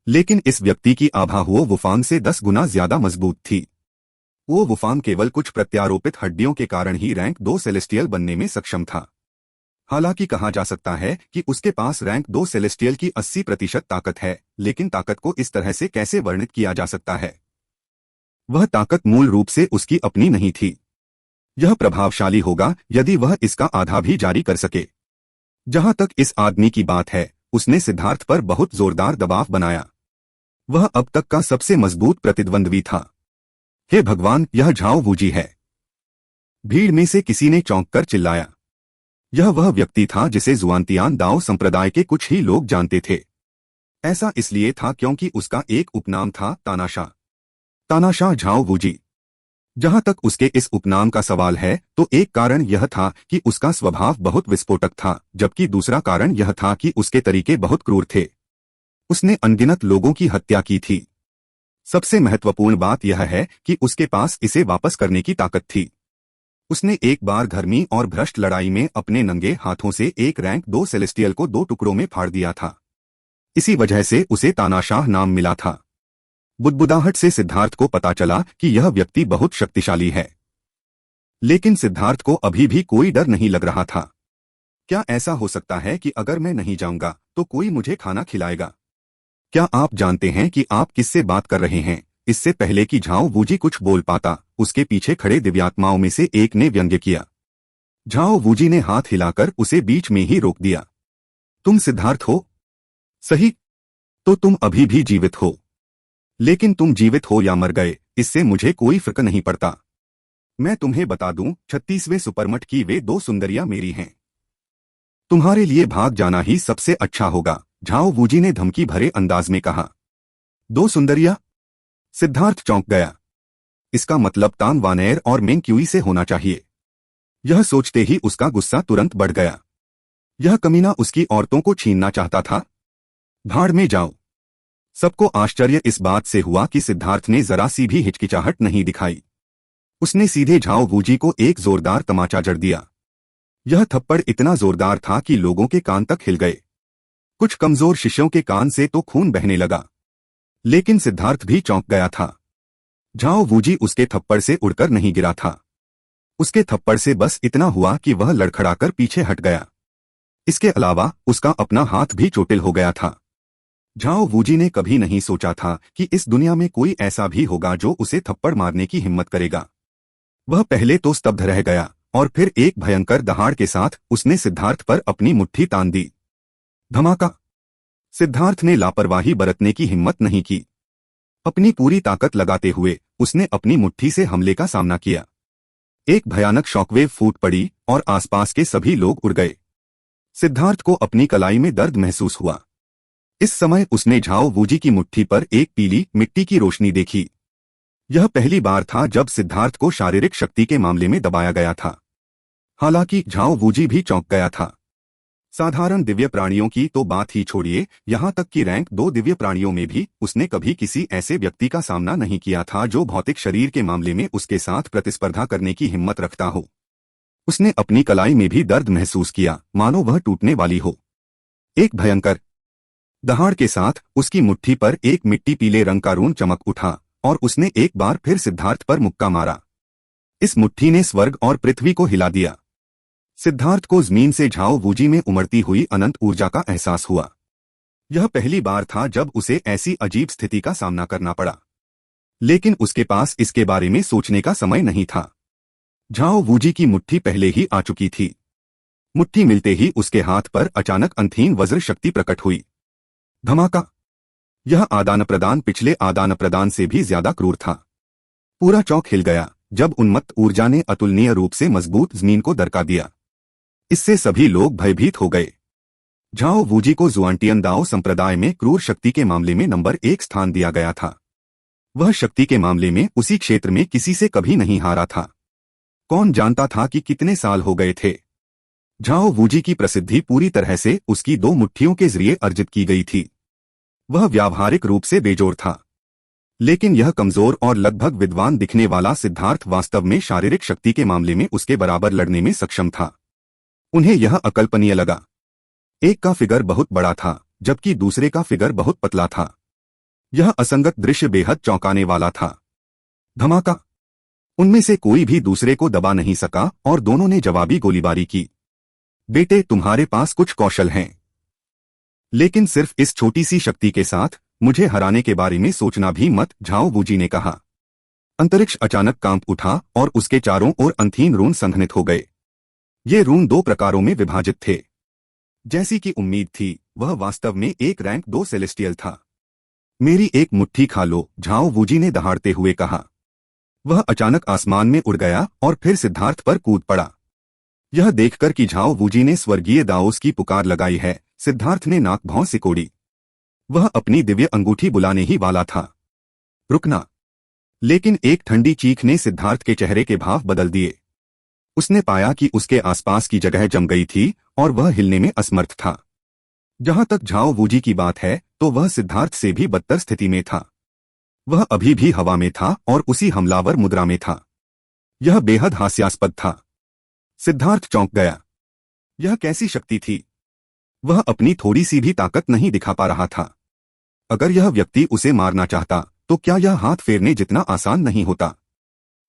लेकिन इस व्यक्ति की आभा वो वुफांग से 10 गुना ज्यादा मजबूत थी। वो वुफांग केवल कुछ प्रत्यारोपित हड्डियों के कारण ही रैंक 2 सेलेस्टियल बनने में सक्षम था। हालांकि कहा जा सकता है कि उसके पास रैंक 2 सेलेस्टियल की 80% ताकत है, लेकिन ताकत को इस तरह से कैसे वर्णित किया जा सकता है? वह ताकत मूल रूप से उसकी अपनी नहीं थी। यह प्रभावशाली होगा यदि वह इसका आधा भी जारी कर सके। जहां तक इस आदमी की बात है, उसने सिद्धार्थ पर बहुत जोरदार दबाव बनाया। वह अब तक का सबसे मजबूत प्रतिद्वंद्वी था। हे भगवान, यह झाओ वूजी है! भीड़ में से किसी ने चौंक कर चिल्लाया। यह वह व्यक्ति था जिसे जुआनतियान दाओ संप्रदाय के कुछ ही लोग जानते थे। ऐसा इसलिए था क्योंकि उसका एक उपनाम था तानाशाह। तानाशाह झाओ वूजी। जहां तक उसके इस उपनाम का सवाल है, तो एक कारण यह था कि उसका स्वभाव बहुत विस्फोटक था, जबकि दूसरा कारण यह था कि उसके तरीके बहुत क्रूर थे। उसने अनगिनत लोगों की हत्या की थी। सबसे महत्वपूर्ण बात यह है कि उसके पास इसे वापस करने की ताकत थी। उसने एक बार धर्मी और भ्रष्ट लड़ाई में अपने नंगे हाथों से एक रैंक 2 सेलेस्टियल को 2 टुकड़ों में फाड़ दिया था। इसी वजह से उसे तानाशाह नाम मिला था। बुदबुदाहट से सिद्धार्थ को पता चला कि यह व्यक्ति बहुत शक्तिशाली है, लेकिन सिद्धार्थ को अभी भी कोई डर नहीं लग रहा था। क्या ऐसा हो सकता है कि अगर मैं नहीं जाऊंगा तो कोई मुझे खाना खिलाएगा? क्या आप जानते हैं कि आप किससे बात कर रहे हैं? इससे पहले कि झाओ वूजी कुछ बोल पाता, उसके पीछे खड़े दिव्यात्माओं में से एक ने व्यंग्य किया। झाओ वूजी ने हाथ हिलाकर उसे बीच में ही रोक दिया। तुम सिद्धार्थ हो? सही, तो तुम अभी भी जीवित हो। लेकिन तुम जीवित हो या मर गए, इससे मुझे कोई फर्क नहीं पड़ता। मैं तुम्हें बता दूं, 36वें सुपरमठ की वे 2 सुंदरियां मेरी हैं। तुम्हारे लिए भाग जाना ही सबसे अच्छा होगा, झाओ वूजी ने धमकी भरे अंदाज में कहा। 2 सुंदरियां? सिद्धार्थ चौंक गया। इसका मतलब तान वानेर और मेंग क्यूई से होना चाहिए। यह सोचते ही उसका गुस्सा तुरंत बढ़ गया। यह कमीना उसकी औरतों को छीनना चाहता था। भाड़ में जाओ। सबको आश्चर्य इस बात से हुआ कि सिद्धार्थ ने जरा सी भी हिचकिचाहट नहीं दिखाई। उसने सीधे झाओ वूजी को एक जोरदार तमाचा जड़ दिया। यह थप्पड़ इतना जोरदार था कि लोगों के कान तक हिल गए। कुछ कमजोर शिष्यों के कान से तो खून बहने लगा, लेकिन सिद्धार्थ भी चौंक गया था। झाओ वूजी उसके थप्पड़ से उड़कर नहीं गिरा था। उसके थप्पड़ से बस इतना हुआ कि वह लड़खड़ाकर पीछे हट गया। इसके अलावा उसका अपना हाथ भी चोटिल हो गया था। झाओ वूजी ने कभी नहीं सोचा था कि इस दुनिया में कोई ऐसा भी होगा जो उसे थप्पड़ मारने की हिम्मत करेगा। वह पहले तो स्तब्ध रह गया और फिर एक भयंकर दहाड़ के साथ उसने सिद्धार्थ पर अपनी मुट्ठी तान दी। धमाका! सिद्धार्थ ने लापरवाही बरतने की हिम्मत नहीं की। अपनी पूरी ताकत लगाते हुए उसने अपनी मुट्ठी से हमले का सामना किया। एक भयानक शॉकवेव फूट पड़ी और आसपास के सभी लोग उड़ गए। सिद्धार्थ को अपनी कलाई में दर्द महसूस हुआ। इस समय उसने झाओ वूजी की मुट्ठी पर एक पीली मिट्टी की रोशनी देखी। यह पहली बार था जब सिद्धार्थ को शारीरिक शक्ति के मामले में दबाया गया था। हालांकि झाओ वूजी भी चौंक गया था। साधारण दिव्य प्राणियों की तो बात ही छोड़िए, यहां तक कि रैंक 2 दिव्य प्राणियों में भी उसने कभी किसी ऐसे व्यक्ति का सामना नहीं किया था जो भौतिक शरीर के मामले में उसके साथ प्रतिस्पर्धा करने की हिम्मत रखता हो। उसने अपनी कलाई में भी दर्द महसूस किया, मानो वह टूटने वाली हो। एक भयंकर दहाड़ के साथ उसकी मुट्ठी पर एक मिट्टी पीले रंग का रून चमक उठा और उसने एक बार फिर सिद्धार्थ पर मुक्का मारा। इस मुट्ठी ने स्वर्ग और पृथ्वी को हिला दिया। सिद्धार्थ को जमीन से झाओ वूजी में उमड़ती हुई अनंत ऊर्जा का एहसास हुआ। यह पहली बार था जब उसे ऐसी अजीब स्थिति का सामना करना पड़ा, लेकिन उसके पास इसके बारे में सोचने का समय नहीं था। झाओ वूजी की मुट्ठी पहले ही आ चुकी थी। मुट्ठी मिलते ही उसके हाथ पर अचानक अंतहीन वज्र शक्ति प्रकट हुई। धमाका! यह आदान प्रदान पिछले आदान प्रदान से भी ज्यादा क्रूर था। पूरा चौक हिल गया जब उन्मत्त ऊर्जा ने अतुलनीय रूप से मजबूत जमीन को दरका दिया। इससे सभी लोग भयभीत हो गए। झाओ वूजी को जुआनटियन दाओ संप्रदाय में क्रूर शक्ति के मामले में नंबर 1 स्थान दिया गया था। वह शक्ति के मामले में उसी क्षेत्र में किसी से कभी नहीं हारा था। कौन जानता था कि कितने साल हो गए थे। झाओ वूजी की प्रसिद्धि पूरी तरह से उसकी 2 मुट्ठियों के जरिए अर्जित की गई थी। वह व्यावहारिक रूप से बेजोड़ था, लेकिन यह कमजोर और लगभग विद्वान दिखने वाला सिद्धार्थ वास्तव में शारीरिक शक्ति के मामले में उसके बराबर लड़ने में सक्षम था। उन्हें यह अकल्पनीय लगा। एक का फिगर बहुत बड़ा था, जबकि दूसरे का फिगर बहुत पतला था। यह असंगत दृश्य बेहद चौंकाने वाला था। धमाका! उनमें से कोई भी दूसरे को दबा नहीं सका और दोनों ने जवाबी गोलीबारी की। बेटे, तुम्हारे पास कुछ कौशल हैं, लेकिन सिर्फ इस छोटी सी शक्ति के साथ मुझे हराने के बारे में सोचना भी मत, झाओ वूजी ने कहा। अंतरिक्ष अचानक कांप उठा और उसके चारों ओर अंतहीन रून संघनित हो गए। ये रून 2 प्रकारों में विभाजित थे। जैसी कि उम्मीद थी, वह वास्तव में एक रैंक 2 सेलेस्टियल था। मेरी एक मुट्ठी खा लो, झाओ वूजी ने दहाड़ते हुए कहा। वह अचानक आसमान में उड़ गया और फिर सिद्धार्थ पर कूद पड़ा। यह देखकर कि झाओ वूजी ने स्वर्गीय दाओस की पुकार लगाई है, सिद्धार्थ ने नाक भौं सिकोड़ी। वह अपनी दिव्य अंगूठी बुलाने ही वाला था। रुकना! लेकिन एक ठंडी चीख ने सिद्धार्थ के चेहरे के भाव बदल दिए। उसने पाया कि उसके आसपास की जगह जम गई थी और वह हिलने में असमर्थ था। जहां तक झाओ वूजी की बात है, तो वह सिद्धार्थ से भी बदतर स्थिति में था। वह अभी भी हवा में था और उसी हमलावर मुद्रा में था। यह बेहद हास्यास्पद था। सिद्धार्थ चौंक गया। यह कैसी शक्ति थी? वह अपनी थोड़ी सी भी ताकत नहीं दिखा पा रहा था। अगर यह व्यक्ति उसे मारना चाहता, तो क्या यह हाथ फेरने जितना आसान नहीं होता?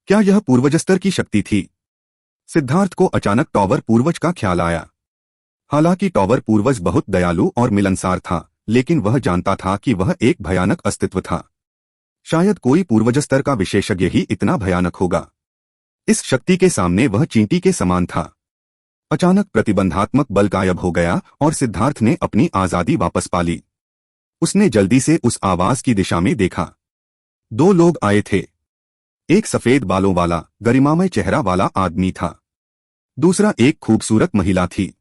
क्या यह पूर्वजस्तर की शक्ति थी? सिद्धार्थ को अचानक टॉवर पूर्वज का ख्याल आया। हालांकि टॉवर पूर्वज बहुत दयालु और मिलनसार था, लेकिन वह जानता था कि वह एक भयानक अस्तित्व था। शायद कोई पूर्वजस्तर का विशेषज्ञ ही इतना भयानक होगा। इस शक्ति के सामने वह चींटी के समान था। अचानक प्रतिबंधात्मक बल गायब हो गया और सिद्धार्थ ने अपनी आजादी वापस पा ली। उसने जल्दी से उस आवाज की दिशा में देखा। 2 लोग आए थे। एक सफेद बालों वाला, गरिमामय चेहरा वाला आदमी था। दूसरा एक खूबसूरत महिला थी।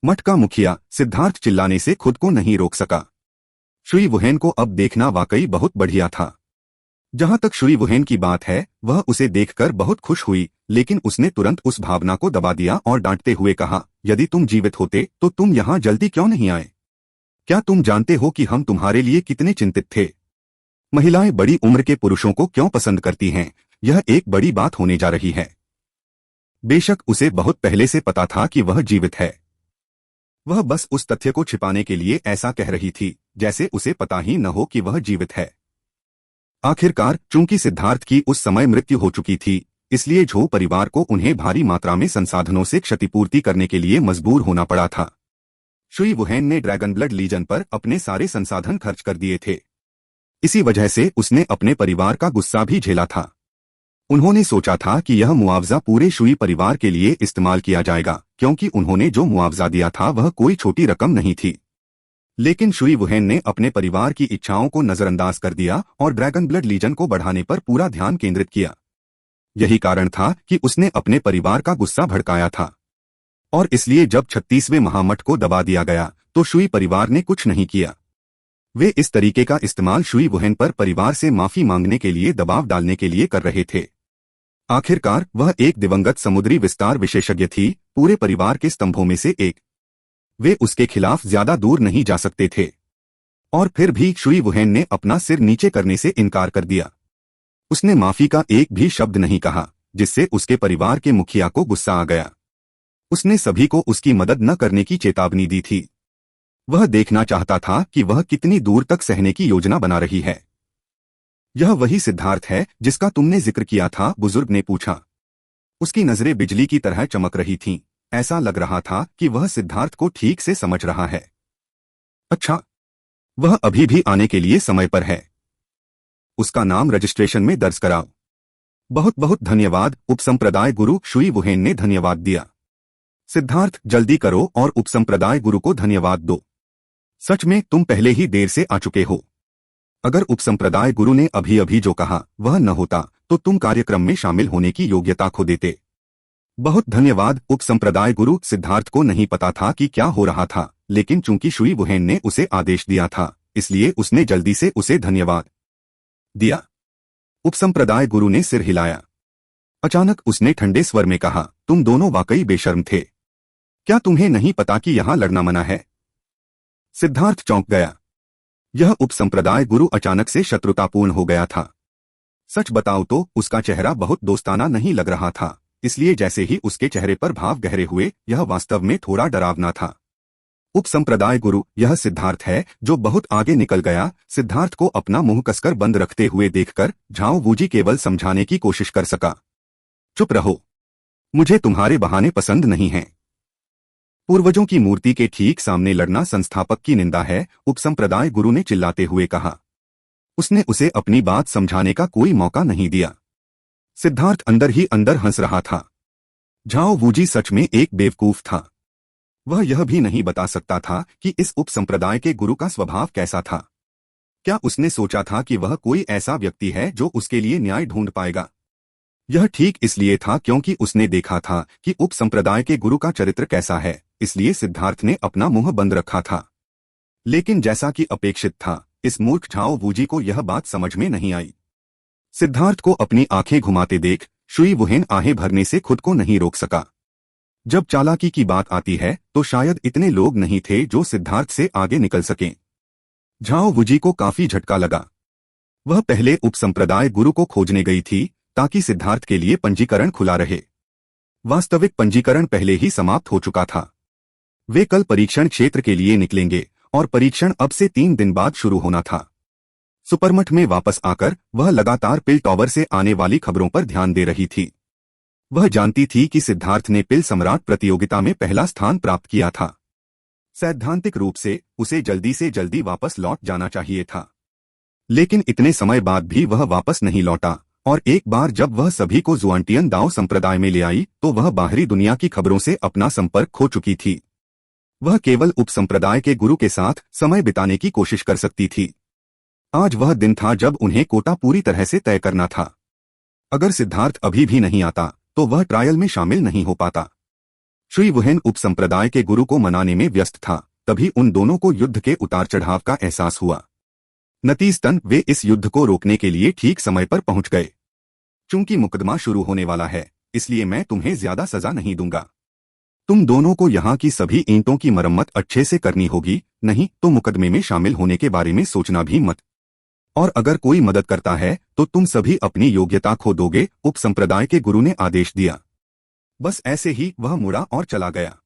मठ का मुखिया सिद्धार्थ चिल्लाने से खुद को नहीं रोक सका। शुई वुहेन को अब देखना वाकई बहुत बढ़िया था। जहां तक शुई वुहेन की बात है, वह उसे देखकर बहुत खुश हुई, लेकिन उसने तुरंत उस भावना को दबा दिया और डांटते हुए कहा, यदि तुम जीवित होते तो तुम यहां जल्दी क्यों नहीं आए? क्या तुम जानते हो कि हम तुम्हारे लिए कितने चिंतित थे? महिलाएं बड़ी उम्र के पुरुषों को क्यों पसंद करती हैं, यह एक बड़ी बात होने जा रही है। बेशक उसे बहुत पहले से पता था कि वह जीवित है। वह बस उस तथ्य को छिपाने के लिए ऐसा कह रही थी, जैसे उसे पता ही न हो कि वह जीवित है। आखिरकार, चूंकि सिद्धार्थ की उस समय मृत्यु हो चुकी थी, इसलिए झो परिवार को उन्हें भारी मात्रा में संसाधनों से क्षतिपूर्ति करने के लिए मजबूर होना पड़ा था। शुई वुहेन ने ड्रैगन ब्लड लीजन पर अपने सारे संसाधन खर्च कर दिए थे। इसी वजह से उसने अपने परिवार का गुस्सा भी झेला था। उन्होंने सोचा था कि यह मुआवजा पूरे शुई परिवार के लिए इस्तेमाल किया जाएगा, क्योंकि उन्होंने जो मुआवजा दिया था वह कोई छोटी रकम नहीं थी। लेकिन शुई वुहेन ने अपने परिवार की इच्छाओं को नजरअंदाज कर दिया और ड्रैगन ब्लड लीजन को बढ़ाने पर पूरा ध्यान केंद्रित किया। यही कारण था कि उसने अपने परिवार का गुस्सा भड़काया था। और इसलिए जब 36वें महामठ को दबा दिया गया, तो शुई परिवार ने कुछ नहीं किया। वे इस तरीके का इस्तेमाल शुई वुहेन पर परिवार से माफी मांगने के लिए दबाव डालने के लिए कर रहे थे। आखिरकार वह एक दिवंगत समुद्री विस्तार विशेषज्ञ थी, पूरे परिवार के स्तंभों में से एक। वे उसके खिलाफ ज्यादा दूर नहीं जा सकते थे। और फिर भी शुई वुहेन ने अपना सिर नीचे करने से इनकार कर दिया। उसने माफी का एक भी शब्द नहीं कहा, जिससे उसके परिवार के मुखिया को गुस्सा आ गया। उसने सभी को उसकी मदद न करने की चेतावनी दी थी। वह देखना चाहता था कि वह कितनी दूर तक सहने की योजना बना रही है। यह वही सिद्धार्थ है जिसका तुमने जिक्र किया था, बुजुर्ग ने पूछा। उसकी नजरें बिजली की तरह चमक रही थीं। ऐसा लग रहा था कि वह सिद्धार्थ को ठीक से समझ रहा है। अच्छा, वह अभी भी आने के लिए समय पर है। उसका नाम रजिस्ट्रेशन में दर्ज कराओ। बहुत बहुत धन्यवाद उपसंप्रदाय गुरु, शुई वुहेन ने धन्यवाद दिया। सिद्धार्थ, जल्दी करो और उपसंप्रदाय गुरु को धन्यवाद दो। सच में तुम पहले ही देर से आ चुके हो। अगर उपसंप्रदाय गुरु ने अभी अभी जो कहा वह न होता, तो तुम कार्यक्रम में शामिल होने की योग्यता खो देते। बहुत धन्यवाद उपसंप्रदाय गुरु। सिद्धार्थ को नहीं पता था कि क्या हो रहा था, लेकिन चूंकि शुई वुहेन ने उसे आदेश दिया था, इसलिए उसने जल्दी से उसे धन्यवाद दिया। उपसंप्रदाय गुरु ने सिर हिलाया। अचानक उसने ठंडे स्वर में कहा, तुम दोनों वाकई बेशर्म थे। क्या तुम्हें नहीं पता कि यहाँ लड़ना मना है? सिद्धार्थ चौंक गया। यह उपसंप्रदाय गुरु अचानक से शत्रुतापूर्ण हो गया था। सच बताओ तो उसका चेहरा बहुत दोस्ताना नहीं लग रहा था, इसलिए जैसे ही उसके चेहरे पर भाव गहरे हुए, यह वास्तव में थोड़ा डरावना था। उपसंप्रदाय गुरु, यह सिद्धार्थ है जो बहुत आगे निकल गया। सिद्धार्थ को अपना मुंह कसकर बंद रखते हुए देखकर झाओ वूजी केवल समझाने की कोशिश कर सका, चुप रहो, मुझे तुम्हारे बहाने पसंद नहीं हैं। पूर्वजों की मूर्ति के ठीक सामने लड़ना संस्थापक की निंदा है, उपसंप्रदाय गुरु ने चिल्लाते हुए कहा। उसने उसे अपनी बात समझाने का कोई मौका नहीं दिया। सिद्धार्थ अंदर ही अंदर हंस रहा था। झाओ वूजी सच में एक बेवकूफ था। वह यह भी नहीं बता सकता था कि इस उपसंप्रदाय के गुरु का स्वभाव कैसा था। क्या उसने सोचा था कि वह कोई ऐसा व्यक्ति है जो उसके लिए न्याय ढूंढ पाएगा? यह ठीक इसलिए था क्योंकि उसने देखा था कि उपसंप्रदाय के गुरु का चरित्र कैसा है, इसलिए सिद्धार्थ ने अपना मुंह बंद रखा था। लेकिन जैसा कि अपेक्षित था, इस मूर्ख झाओ वूजी को यह बात समझ में नहीं आई। सिद्धार्थ को अपनी आंखें घुमाते देख शुई वुहेन आहें भरने से खुद को नहीं रोक सका। जब चालाकी की बात आती है तो शायद इतने लोग नहीं थे जो सिद्धार्थ से आगे निकल सकें। झाओ वूजी को काफी झटका लगा। वह पहले उपसंप्रदाय गुरु को खोजने गई थी ताकि सिद्धार्थ के लिए पंजीकरण खुला रहे। वास्तविक पंजीकरण पहले ही समाप्त हो चुका था। वे कल परीक्षण क्षेत्र के लिए निकलेंगे और परीक्षण अब से 3 दिन बाद शुरू होना था। सुपरमठ में वापस आकर वह लगातार पिल टॉवर से आने वाली खबरों पर ध्यान दे रही थी। वह जानती थी कि सिद्धार्थ ने पिल सम्राट प्रतियोगिता में पहला स्थान प्राप्त किया था। सैद्धांतिक रूप से उसे जल्दी से जल्दी वापस लौट जाना चाहिए था, लेकिन इतने समय बाद भी वह वापस नहीं लौटा। और एक बार जब वह सभी को जुआंटियन दाओ संप्रदाय में ले आई तो वह बाहरी दुनिया की खबरों से अपना संपर्क खो चुकी थी। वह केवल उपसंप्रदाय के गुरु के साथ समय बिताने की कोशिश कर सकती थी। आज वह दिन था जब उन्हें कोटा पूरी तरह से तय करना था। अगर सिद्धार्थ अभी भी नहीं आता तो वह ट्रायल में शामिल नहीं हो पाता। शुई वुहेन उपसंप्रदाय के गुरु को मनाने में व्यस्त था, तभी उन दोनों को युद्ध के उतार चढ़ाव का एहसास हुआ। नतीजतन वे इस युद्ध को रोकने के लिए ठीक समय पर पहुंच गए। चूंकि मुकदमा शुरू होने वाला है, इसलिए मैं तुम्हें ज्यादा सजा नहीं दूंगा। तुम दोनों को यहाँ की सभी ईंटों की मरम्मत अच्छे से करनी होगी, नहीं तो मुकदमे में शामिल होने के बारे में सोचना भी मत। और अगर कोई मदद करता है तो तुम सभी अपनी योग्यता खो दोगे, उपसंप्रदाय के गुरु ने आदेश दिया। बस ऐसे ही वह मुड़ा और चला गया।